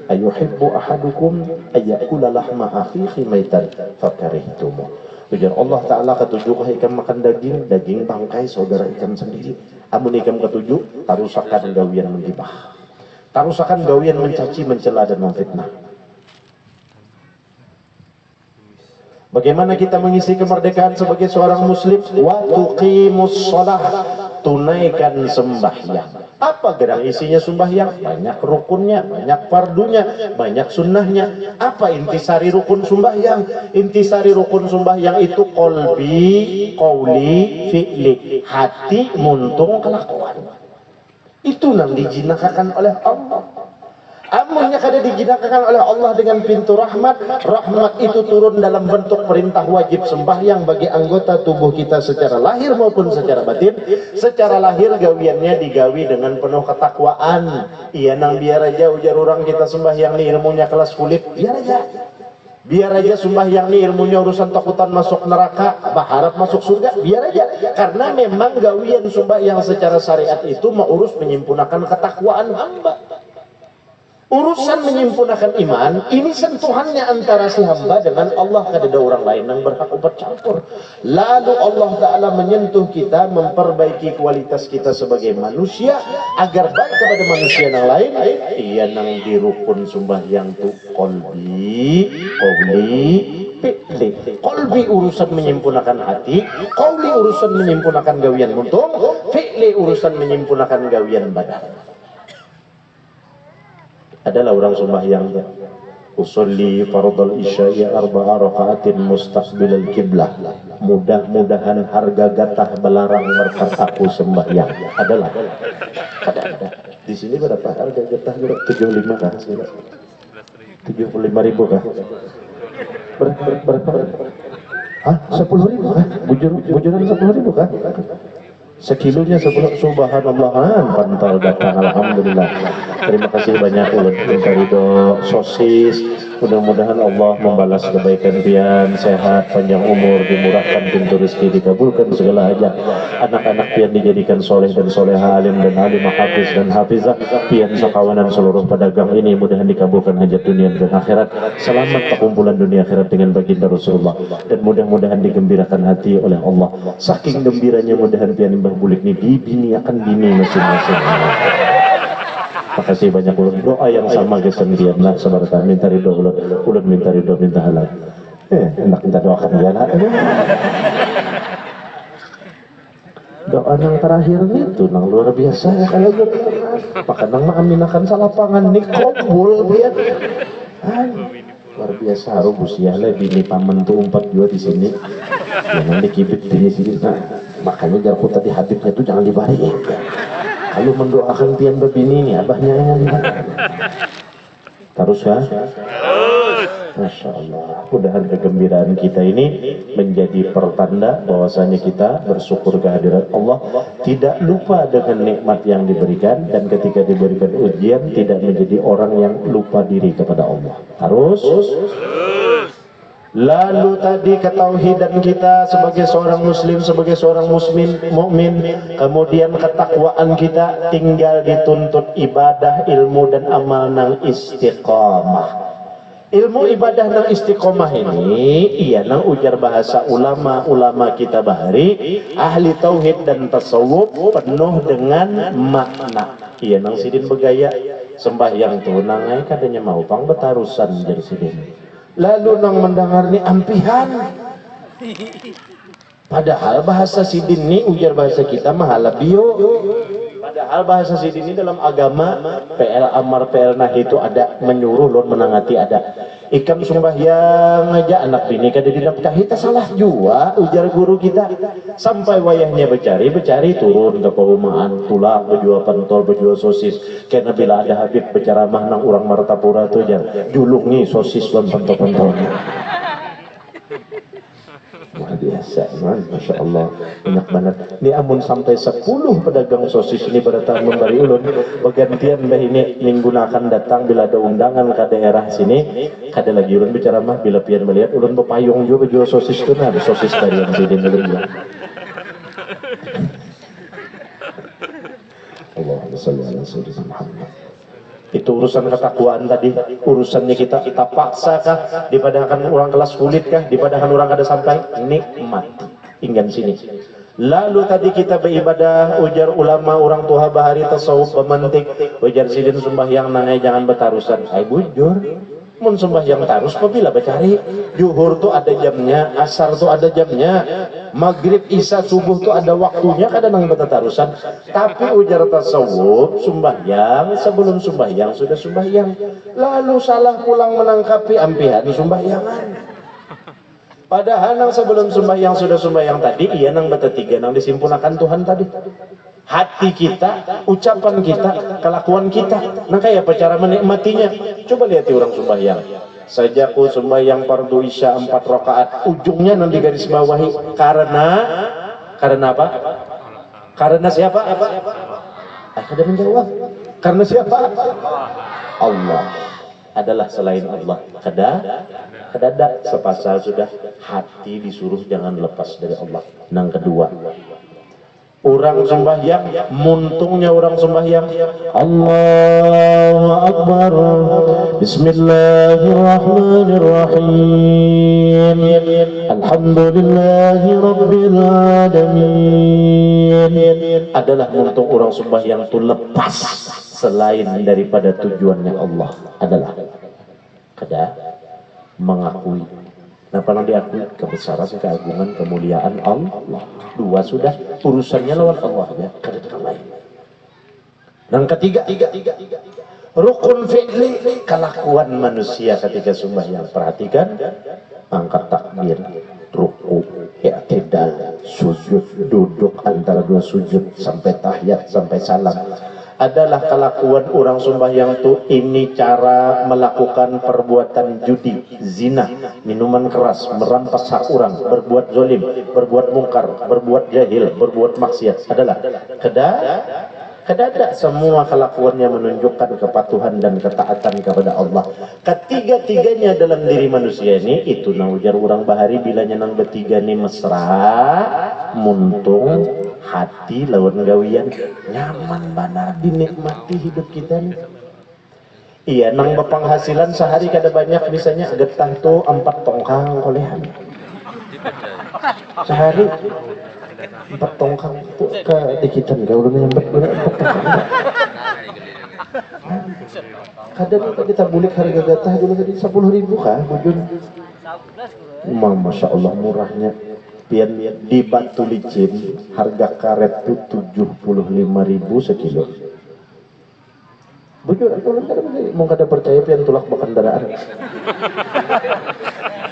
Ayuhibbu ahadukum ayyakula lahma akhihi maitan fakarihtumu. Bujur Allah Ta'ala ketujuh ikam makan daging bangkai saudara ikam sendiri. Amun ikam ketujuh, tarusakan gawian menggibah. Tarusakan gawian mencaci, mencela dan memfitnah. Bagaimana kita mengisi kemerdekaan sebagai seorang muslim? Wa tuqimus shalah, tunaikan sembahyang. Apa gerak isinya sembahyang? Banyak rukunnya, banyak fardunya, banyak sunnahnya. Apa intisari rukun sembahyang? Intisari rukun sembahyang itu qalbi, qauli, fi'li. Hati, muntung, kelakuan. Itu yang dijinakakan oleh Allah. Amunnya kada dijinakakan oleh Allah dengan pintu rahmat. Rahmat itu turun dalam bentuk perintah wajib sembahyang bagi anggota tubuh kita secara lahir maupun secara batin. Secara lahir gawiannya digawi dengan penuh ketakwaan. Iya nang biar aja ujar orang kita sembahyang nih ilmunya kelas kulit. Biar aja. Biar aja sembahyang nih ilmunya urusan takutan masuk neraka, berharap masuk surga, biar aja. Karena memang gawian sembahyang secara syariat itu mengurus menyempurnakan ketakwaan hamba. Urusan menyempurnakan iman, ini sentuhannya antara si hamba dengan Allah, kada ada orang lain yang berhak bercampur. Lalu Allah Ta'ala menyentuh kita, memperbaiki kualitas kita sebagai manusia, agar baik kepada manusia yang lain. Iya nang di rukun sembahyang tu qalbi, qauli, fi'li. Qalbi urusan menyempurnakan hati, qauli urusan menyempurnakan gawian muntung, fi'li urusan menyempurnakan gawian badan. Adalah orang sembahyang usolli fardal isya'i arba'a raka'atin mustaqbilal kiblah. Mudah-mudahan harga gatah belarang berkat aku sembahyang. Adalah ada. Di sini berapa harga gatah? 75 kah? 75.000 kah? Berapa? Hah? 10.000 kah? Bujuran 10.000 kah? Sekilonya 10, subhanallah, pantal datang, alhamdulillah. Terima kasih banyak ulun minta ridho sosis. Mudah-mudahan Allah membalas kebaikan pian, sehat, panjang umur, dimurahkan pintu rezeki, dikabulkan segala hajat. Anak-anak pian dijadikan soleh dan soleha, alim dan alim, hafiz dan hafizah. Pian sakawanan seluruh pedagang ini mudahan dikabulkan hajat dunia dan akhirat. Selamat perkumpulan dunia akhirat dengan baginda Rasulullah, dan mudah-mudahan digembirakan hati oleh Allah. Saking gembiranya mudahan pian imbah bulik ini dibiniakan bini masing-masing. Makasih banyak ulun. Doa yang sama kesendirian lah sabarata minta ridho ulun minta ridho minta halal. Enak minta doakan ya lah. Doa yang terakhir itu nang luar biasa ya kalau gue maka nang mengaminakan salapangan nih kobul biar luar biasa rubus ya lah bini paman tuh 4 juga di sini. Jangan dikibit bini sini. Nah, makanya jarku tadi habibnya itu jangan dibalik. Kalau mendoakan pian bebini ini abahnya yang terus ya. Masya Allah. Mudah-mudahan kegembiraan kita ini menjadi pertanda bahwasanya kita bersyukur kehadirat Allah, tidak lupa dengan nikmat yang diberikan, dan ketika diberikan ujian tidak menjadi orang yang lupa diri kepada Allah. Harus. Lalu tadi ketauhidan kita sebagai seorang muslim, sebagai seorang mukmin, kemudian ketakwaan kita tinggal dituntut ibadah, ilmu dan amal nang istiqamah. Ilmu ibadah nang istiqamah ini iya nang ujar bahasa ulama kita bahari ahli tauhid dan tasawuf penuh dengan makna. Iya nang sidin begaya sembahyang tunangai kadanya mau pang betarusan dari sidin. Lalu nang mendengar ni ampihan. Padahal bahasa sidin ni ujar bahasa kita mahala bio. Padahal bahasa sidin ini dalam agama PL amar PL nahi itu ada menyuruh lor menangati ada. Ikam sembahyang aja anak bini kada dinafkahi tak salah jua ujar guru kita. Sampai wayahnya becari turun ke perumahan tulak berjual pentol berjual sosis. Karena bila ada Habib berceramah nang orang Martapura tu jan juluk nih sosis dan pentol-pentolnya. Luar biasa, man. Masya Allah, banyak banget. Ini amun sampai 10 pedagang sosis ini berdatang memberi ulun, bergantian bah ini minggu akan datang bila ada undangan ke daerah sini, kada lagi ulun bicara mah bila pian melihat ulun berpayung juga jual sosis tu nah, sosis dari yang sini ulun bilang. Allahumma shalli ala sayyidina Muhammad. Itu urusan ketakwaan tadi, urusannya kita paksakah, dipadakan orang kelas kulit kah, dipadakan orang ada sampai nikmat hingga sini. Lalu tadi kita beribadah, ujar ulama orang tua bahari tasawuf pemantik, ujar sidin sembahyang nangai jangan betarusan. Ay bujur, mun sembahyang tarus apabila becari, juhur tuh ada jamnya, asar tuh ada jamnya, maghrib, isya, subuh tuh ada waktunya, kadang nang betatarusan. Tapi ujar tasawuf, sembahyang sebelum sembahyang sudah sembahyang, lalu salah pulang menangkapi ampihan sembahyangan. Padahal nang sebelum sembahyang sudah sembahyang tadi, iya nang betatiga nang disimpulkan Tuhan tadi. Hati kita, ucapan kita, kelakuan kita, nah kayak apa cara menikmatinya? Coba lihat orang sembahyang. Sajaku sembahyang fardu isya 4 rakaat, ujungnya nanti garis bawahi karena apa? Karena siapa? Ada menjawab. Karena siapa? Allah. Adalah selain Allah. Kada sepasal sudah hati disuruh jangan lepas dari Allah. Nang kedua, orang sembahyang, muntungnya orang sembahyang, Allahu Akbar, Bismillahirrahmanirrahim, Alhamdulillahi Rabbil Alamin. Adalah muntung orang sembahyang itu lepas selain daripada tujuannya Allah. Adalah kada mengakui. Nah, kalau diakui kebesaran, keagungan, kemuliaan Allah, dua sudah urusannya lawan Allah ya, kada lain. Dan ketiga, rukun fi'li, kelakuan manusia ketika sembahyang. Perhatikan, angkat takbir, ruku, i'tidal, sujud, duduk antara dua sujud sampai tahiyat sampai salam. Adalah kelakuan orang sembahyang tuh ini cara melakukan perbuatan judi, zina, minuman keras, merampas hak orang, berbuat zolim, berbuat mungkar, berbuat jahil, berbuat maksiat. Adalah kada semua kelakuannya menunjukkan kepatuhan dan ketaatan kepada Allah. Ketiga-tiganya dalam diri manusia ini itu naujar orang bahari bila nyenang bertiga nih mesra, muntung, hati lawan gawian nyaman benar dinikmati hidup kita nih. Iya nang berpenghasilan sehari kada banyak misalnya getah tuh 4 tongkang kolehan sehari 4 tongkang tuh ke dikitan gak udah nyampe 4 tongkang. Kadang kita bulik harga getah dulu tadi 10.000 kah bujun. Masya Allah murahnya. Pian di Batu Licin harga karet tuh 75.000 sekilo. Bujur aku mau kada percaya pian tulak berkendaraan.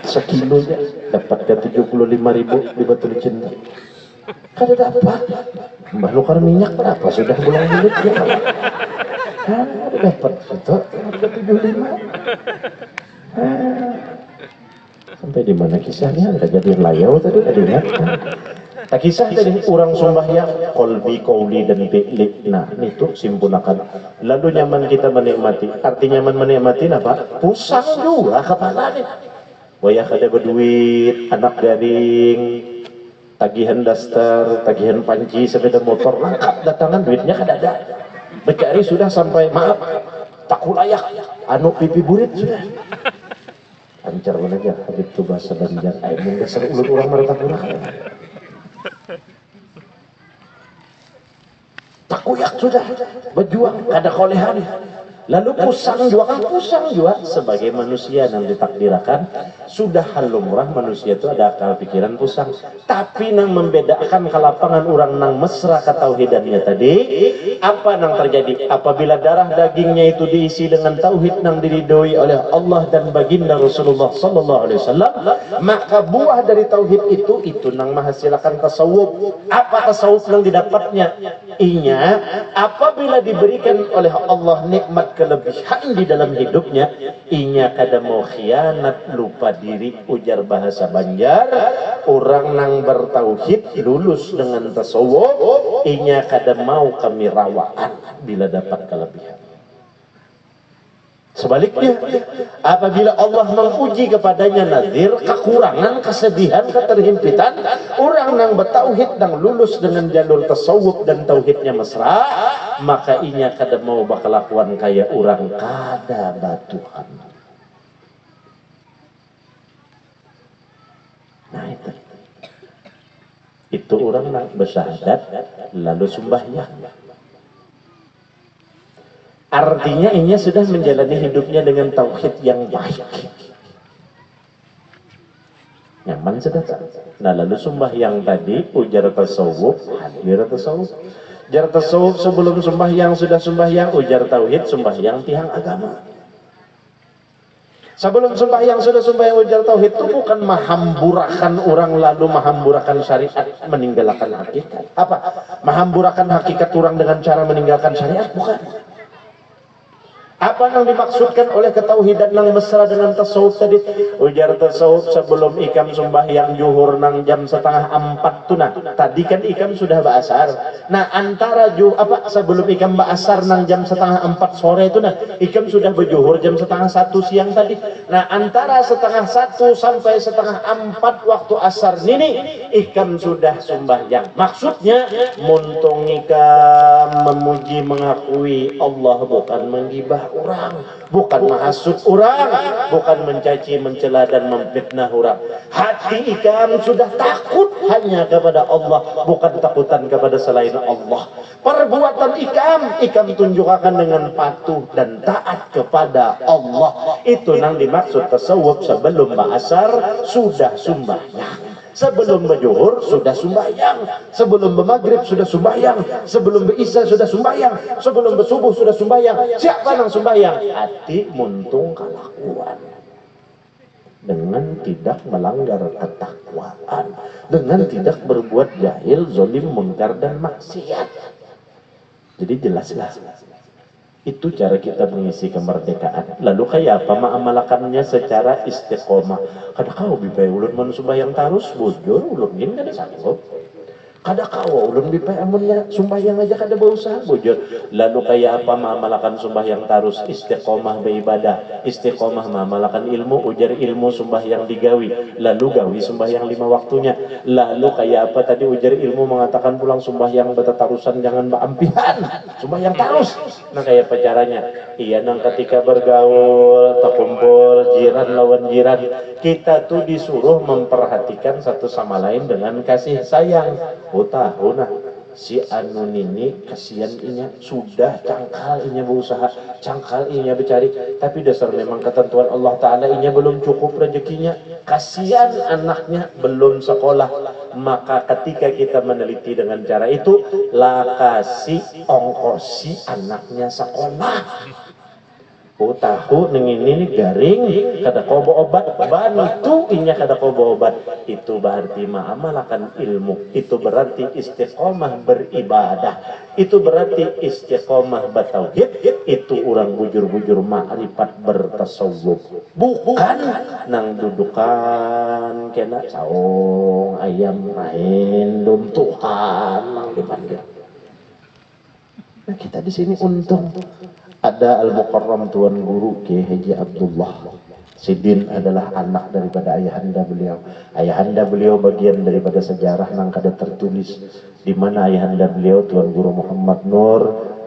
Sekilonya dapat ke 75.000 di Batu Licin. Kada dapat. Mbah nukar minyak berapa sudah bulan bulan ya. Kada dapat itu harga 75. Sampai di mana kisahnya? Ada jadian layau tadi ada ingat. Tak kisah tadi orang sembahyang kolbi, kauli dan fi'li. Nah itu simpulakan. Lalu nyaman kita menikmati. Arti nyaman menikmati apa? Pusang juga kepala nih. Wayah kada berduit, anak garing, tagihan daster, tagihan panci, sepeda motor lengkap datangan duitnya kada ada. Becari sudah sampai maaf tak layak. Anu pipi burit sudah. Ancar mana aja Habib tu bahasa Banjar. Ayo dasar ulut orang Martapura. Tak kuyak sudah berjuang kada kolehan. Lalu pusang juga sebagai manusia yang ditakdirkan sudah halumrah manusia itu ada akal pikiran pusang. Tapi nang membedakan kelapangan orang nang mesra ketauhidannya tadi, apa nang terjadi apabila darah dagingnya itu diisi dengan tauhid nang diridhoi oleh Allah dan baginda Rasulullah sallallahu alaihi wasallam, maka buah dari tauhid itu nang menghasilkan tasawuf. Apa tasawuf nang didapatnya? Inya apabila diberikan oleh Allah nikmat kelebihan di dalam hidupnya, inya kada mau khianat, lupa diri, ujar bahasa Banjar, orang nang bertauhid lulus dengan tasawuf, inya kada mau kami rawaan bila dapat kelebihan. Sebaliknya, apabila Allah menguji kepadanya nazir, kekurangan, kesedihan, keterhimpitan, orang yang bertauhid dan lulus dengan jalur tasawuf dan tauhidnya mesra, maka inya kada mau bakalakuan kaya orang kada batuhan. Nah itu orang yang bersyahadat lalu sembahyang. Artinya inya sudah menjalani hidupnya dengan tauhid yang baik. Nyaman sudah tak? Nah lalu sembahyang tadi ujar tasawuf, hadir tasawuf. Ujar tasawuf sebelum sembahyang sudah sembahyang, ujar tauhid sembahyang tiang agama. Sebelum sembahyang sudah sembahyang ujar tauhid itu bukan mahamburakan orang lalu mahamburakan syariat meninggalkan hakikat. Apa? Mahamburakan hakikat orang dengan cara meninggalkan syariat? Bukan. Apa yang dimaksudkan oleh ketauhidan yang mesra dengan tasawuf tadi? Ujar tasawuf sebelum ikam sembahyang juhur nang jam 3:30 tuna. Tadi kan ikam sudah ba'asar. Nah antara sebelum ikam ba'asar nang jam 3:30 sore itu nah, ikam sudah berjuhur jam 12:30 siang tadi. Nah antara 12:30 sampai 3:30 waktu asar ini ikam sudah sembahyang. Maksudnya muntung ikam memuji mengakui Allah, bukan menggibah orang, bukan menghasut orang, bukan mencaci, mencela dan memfitnah orang. Hati ikam sudah takut hanya kepada Allah, bukan takutan kepada selain Allah. Perbuatan ikam tunjukkan dengan patuh dan taat kepada Allah. Itu yang dimaksud tasawuf. Sebelum ba'asar sudah sembahyang, sebelum berjuhur sudah sembahyang, sebelum bermaghrib sudah sembahyang, sebelum berisya sudah sembahyang, sebelum bersubuh sudah sembahyang. Siapa yang sembahyang? Hati muntung kelakuan dengan tidak melanggar ketakwaan, dengan tidak berbuat jahil, zolim, munkar dan maksiat. Jadi jelaslah itu cara kita mengisi kemerdekaan. Lalu kayak apa mengamalkannya secara istiqomah? Kada kau bipai ulun mun sembahyang tarus bujur ulun gin kada sanggup. Kada kau ulun bipai amunnya sembahyang aja kada berusaha bujur. Lalu kayak apa mengamalkan sembahyang tarus? Istiqomah beribadah, istiqomah mengamalkan ilmu, ujar ilmu sembahyang digawi, lalu gawi sembahyang 5 waktunya. Lalu kayak apa tadi ujar ilmu mengatakan pulang sembahyang betatarusan jangan beampihan, sembahyang tarus. Nah kayak apa caranya? Iya nang ketika bergaul, terkumpul, jiran lawan jiran, kita tuh disuruh memperhatikan satu sama lain dengan kasih sayang. Tahu nah si Anun ini kasihan inya sudah cangkal inya berusaha, cangkal inya bercari, tapi dasar memang ketentuan Allah Ta'ala inya belum cukup rezekinya, kasihan anaknya belum sekolah. Maka ketika kita meneliti dengan cara itu, lah kasih ongkosi anaknya sekolah. Tahu ini garing kada kobo obat bantu inya kada kobo obat, itu berarti mengamalkan ilmu, itu berarti istiqomah beribadah, itu berarti istiqomah bertauhid, itu orang bujur-bujur ma'rifat bertasawuf, bukan nang dudukan kena saung ayam main dum Tuhan nang dipanggil. Nah, kita di sini untung ada Al-Mukarram Tuan Guru Kiai Haji Abdullah Sidin adalah anak daripada ayahanda beliau. Ayahanda beliau bagian daripada sejarah yang kada tertulis, di mana ayahanda beliau Tuan Guru Muhammad Nur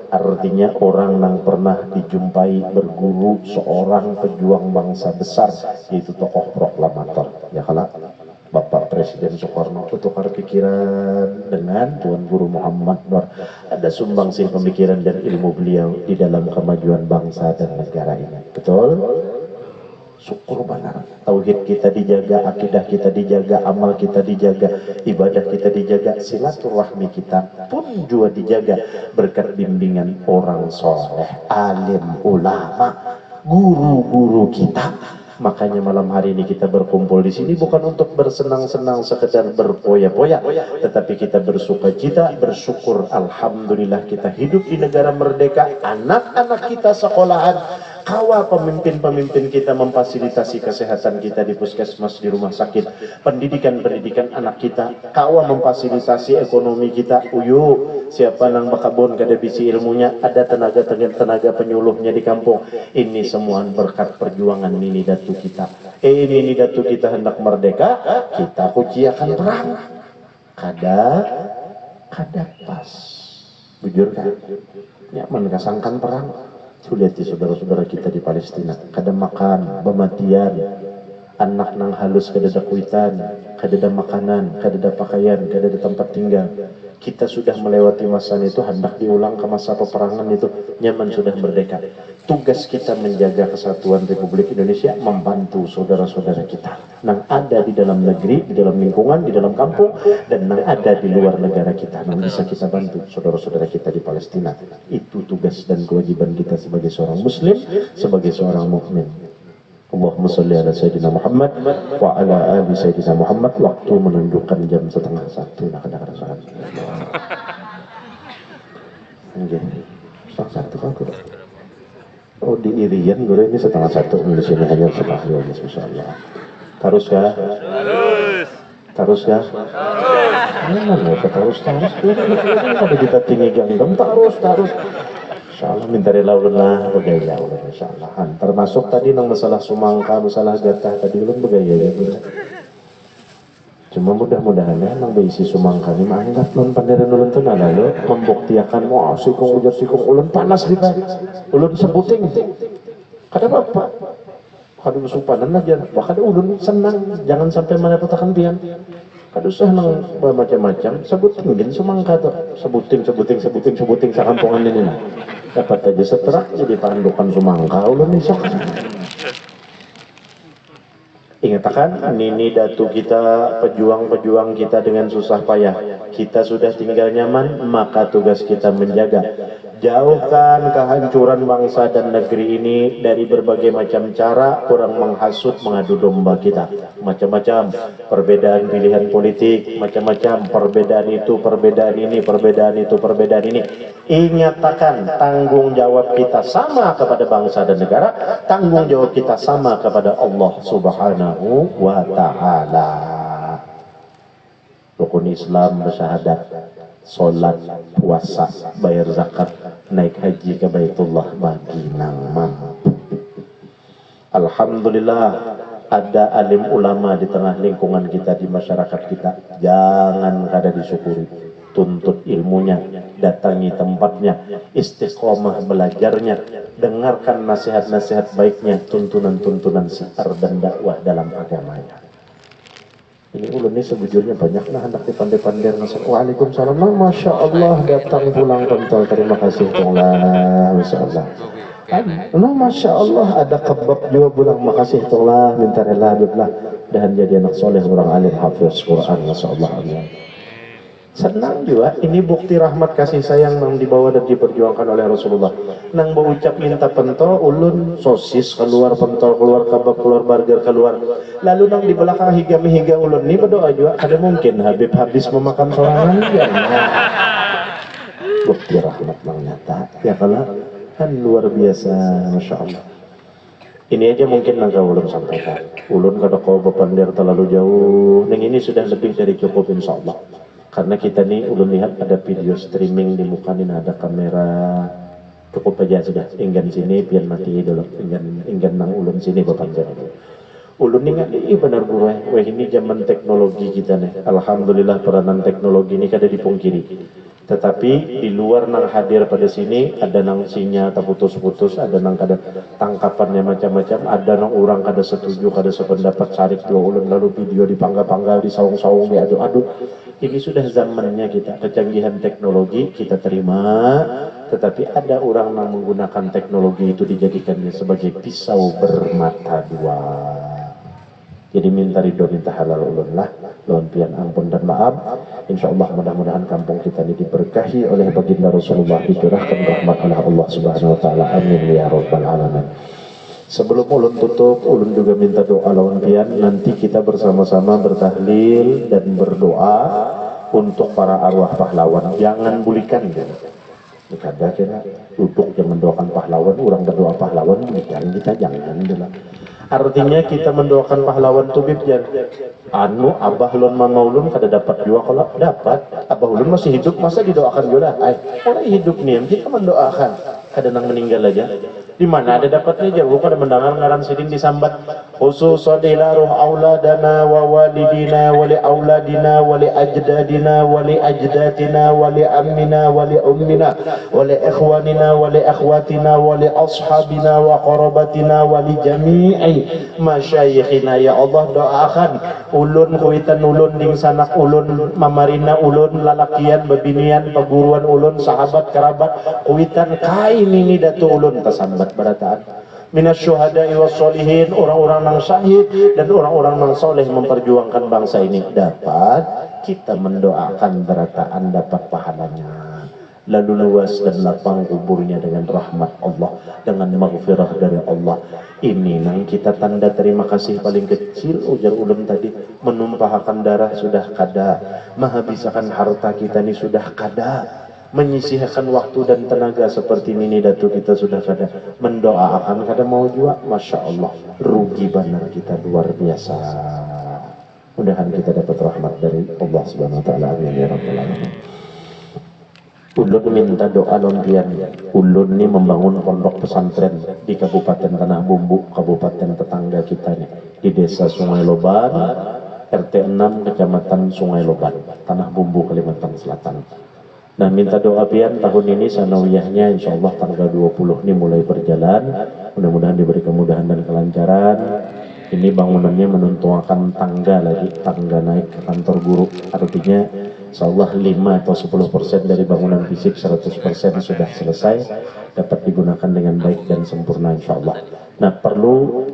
artinya orang yang pernah dijumpai berguru seorang pejuang bangsa besar, yaitu tokoh proklamator. Ya kalau Bapak Presiden Soekarno bertukar pikiran dengan Tuan Guru Muhammad Nur. Ada sumbangsih pemikiran dan ilmu beliau di dalam kemajuan bangsa dan negara ini. Betul? Syukur benar. Tauhid kita dijaga, akidah kita dijaga, amal kita dijaga, ibadah kita dijaga, silaturahmi kita pun juga dijaga berkat bimbingan orang soleh, alim, ulama, guru-guru kita. Makanya malam hari ini kita berkumpul di sini bukan untuk bersenang-senang sekedar berpoya-poya, tetapi kita bersuka cita, bersyukur. Alhamdulillah kita hidup di negara merdeka, anak-anak kita sekolahan, kawal pemimpin-pemimpin kita memfasilitasi kesehatan kita di puskesmas, di rumah sakit, pendidikan anak kita, kawal memfasilitasi ekonomi kita. Uyu, siapa nang bakabon kada bisi ilmunya, ada tenaga penyuluhnya di kampung. Ini semua berkat perjuangan Nini Datu kita. Nini Datu kita hendak merdeka, kita kuciakan perang. Kada pas. Bujur kan? Nyaman kasangkan perang. Lihat di saudara-saudara kita di Palestina, kada makan, bematian, anak nang halus kada ada kuitan, kada ada makanan, kada ada pakaian, kada ada tempat tinggal. Kita sudah melewati masa itu, hendak diulang ke masa peperangan itu, nyaman sudah merdeka. Tugas kita menjaga kesatuan Republik Indonesia, membantu saudara-saudara kita nang ada di dalam negeri, di dalam lingkungan, di dalam kampung, dan nang ada di luar negara kita, nang bisa kita bantu saudara-saudara kita di Palestina. Itu tugas dan kewajiban kita sebagai seorang muslim, sebagai seorang mukmin. Allahumma salli ala Sayyidina Muhammad wa ala ali Sayyidina Muhammad. Waktu menunjukkan jam 12:30. Nah, kadang-kadang saat. Oke. 1:30 kan gue. Oh, di Irian gue ini 1:30. Di sini hanya 1:30. Insyaallah. Terus kah? Terus kah? Terus. Kalau kita tinggi ganggam terus. Insyaallah minta rela ulun begaya ulun insyaallah. Termasuk tadi nang masalah sumangka, masalah gatah tadi ulun begaya ya. Cuma mudah-mudahan ya nang beisi sumangka ni maanggap ulun panderan ulun tu lalu membuktiakan mau sikung ujar sikung ulun panas di ulun sebuting. Kada apa-apa. Kada usupanan aja. Bahkan ulun senang, jangan sampai menepatakan pian. Kada usah nang macam-macam, sebuting sumangka tu. Sebuting sakampungan ini. Dapat aja seterak jadi pandukan sumangka ulun isak. Ingatkan Nini Datu kita, pejuang-pejuang kita dengan susah payah. Kita sudah tinggal nyaman, maka tugas kita menjaga. Jauhkan kehancuran bangsa dan negeri ini dari berbagai macam cara orang menghasut, mengadu domba kita. Macam-macam perbedaan pilihan politik, macam-macam perbedaan itu, perbedaan ini, perbedaan itu, perbedaan ini. Ingatkan tanggung jawab kita sama kepada bangsa dan negara, tanggung jawab kita sama kepada Allah Subhanahu wa Ta'ala. Rukun Islam bersyahadat, sholat, puasa, bayar zakat, naik haji ke Baitullah bagi nang mampu. Alhamdulillah ada alim ulama di tengah lingkungan kita, di masyarakat kita. Jangan kada disyukuri, tuntut ilmunya, datangi tempatnya, istiqomah belajarnya, dengarkan nasihat-nasihat baiknya, tuntunan-tuntunan syiar dan dakwah dalam agamanya. Ini ulun ini sebujurnya banyak nah hendak dipandai-pandai. Waalaikumsalam. Masya Allah datang pulang kontol. Terima kasih Allah. Masya Allah. Masya Allah ada kebab juga pulang. Makasih Allah. Minta rela lah. Dan jadi anak soleh, orang alim, hafiz Quran. Masya Allah. Senang juga, ini bukti rahmat kasih sayang yang dibawa dan diperjuangkan oleh Rasulullah. Nang berucap minta pentol, ulun sosis keluar, pentol keluar, kabab keluar, burger keluar. Lalu nang di belakang higa ulun ini berdoa juga, ada mungkin Habib habis memakan sorangan ya. Bukti rahmat yang nyata. Ya kalau kan luar biasa, Masya Allah. Ini aja mungkin nang ulun sampaikan. Ulun kada kau bepandir terlalu jauh. Neng ini sudah lebih dari cukup insya Allah. Karena kita nih ulun lihat ada video streaming di muka ini, ada kamera, cukup aja sudah. Enggan sini biar mati dulu, enggan nang ulun sini bepanjang dulu. Ulun ini benar gue ini zaman teknologi kita nih. Alhamdulillah peranan teknologi ini kada dipungkiri. Tetapi di luar nang hadir pada sini ada nang sinyal terputus-putus, ada nang kada tangkapannya macam-macam, ada nang orang kada setuju, kada sependapat, sarik dua ulun lalu video dipangga-pangga, disaung-saung, diadu-adu. Ini sudah zamannya kita, kecanggihan teknologi kita terima, tetapi ada orang yang menggunakan teknologi itu dijadikannya sebagai pisau bermata dua. Jadi minta ridho, minta halal ulun lah, lawan pian ampun dan maaf. Insya Allah mudah-mudahan kampung kita ini diberkahi oleh baginda Rasulullah, dicurahkan rahmat oleh Allah Subhanahu Wa Taala. Amin ya Rabbal Alamin. Sebelum ulun tutup, ulun juga minta doa lawan pian. Nanti kita bersama-sama bertahlil dan berdoa untuk para arwah pahlawan. Jangan bulikan gitu. Kada kira duduk yang mendoakan pahlawan, orang berdoa pahlawan, bulikan kita jangan gitu. Artinya kita mendoakan pahlawan itu biar anu abah ulun mama ulun kada dapat juga, kalau dapat abah ulun masih hidup masa didoakan juga. Orang hidup nih kita mendoakan, kada nang meninggal aja. Di mana ada dapatnya jauh pada mendengar ngaran sidin disambat khususan ila ruh auladana wa walidina wa li auladina wa li ajdadina wa li ajdatina wa li ammina wa li ummina wa li ikhwanina wa li akhwatina wa li ashabina wa qarabatina wa li jami'i masyayikhina. Ya Allah, doakan ulun kuitan ulun ding sanak ulun mamarina ulun lalakian babinian paguruan ulun sahabat kerabat kuitan kain ini datu ulun tasambat barataan minas syuhada'i was solihin, orang-orang yang syahid dan orang-orang yang soleh memperjuangkan bangsa ini, dapat kita mendoakan barataan dapat pahalanya, lalu luas dan lapang kuburnya dengan rahmat Allah, dengan maghfirah dari Allah. Ini nang kita tanda terima kasih paling kecil. Ujar ulun tadi, menumpahkan darah sudah kada, menghabiskan harta kita ini sudah kada, menyisihkan waktu dan tenaga seperti ini datu kita sudah kada, mendoakan kada mau juga. Masya Allah, rugi benar kita luar biasa. Mudahan kita dapat rahmat dari Allah Subhanahu Wa Taala. Amin ya Rabbal Alamin. Ulun minta doa lompian. Ulun ini membangun pondok pesantren di Kabupaten Tanah Bumbu, kabupaten tetangga kita nih, di Desa Sungai Loban, RT 6 Kecamatan Sungai Loban, Tanah Bumbu, Kalimantan Selatan. Nah, minta doa pian tahun ini sanawiyahnya insya Allah tanggal 20 ini mulai berjalan. Mudah-mudahan diberi kemudahan dan kelancaran. Ini bangunannya menentukan tangga lagi, tangga naik ke kantor guru. Artinya insya Allah 5 atau 10% dari bangunan fisik 100% sudah selesai, dapat digunakan dengan baik dan sempurna insya Allah. Nah, perlu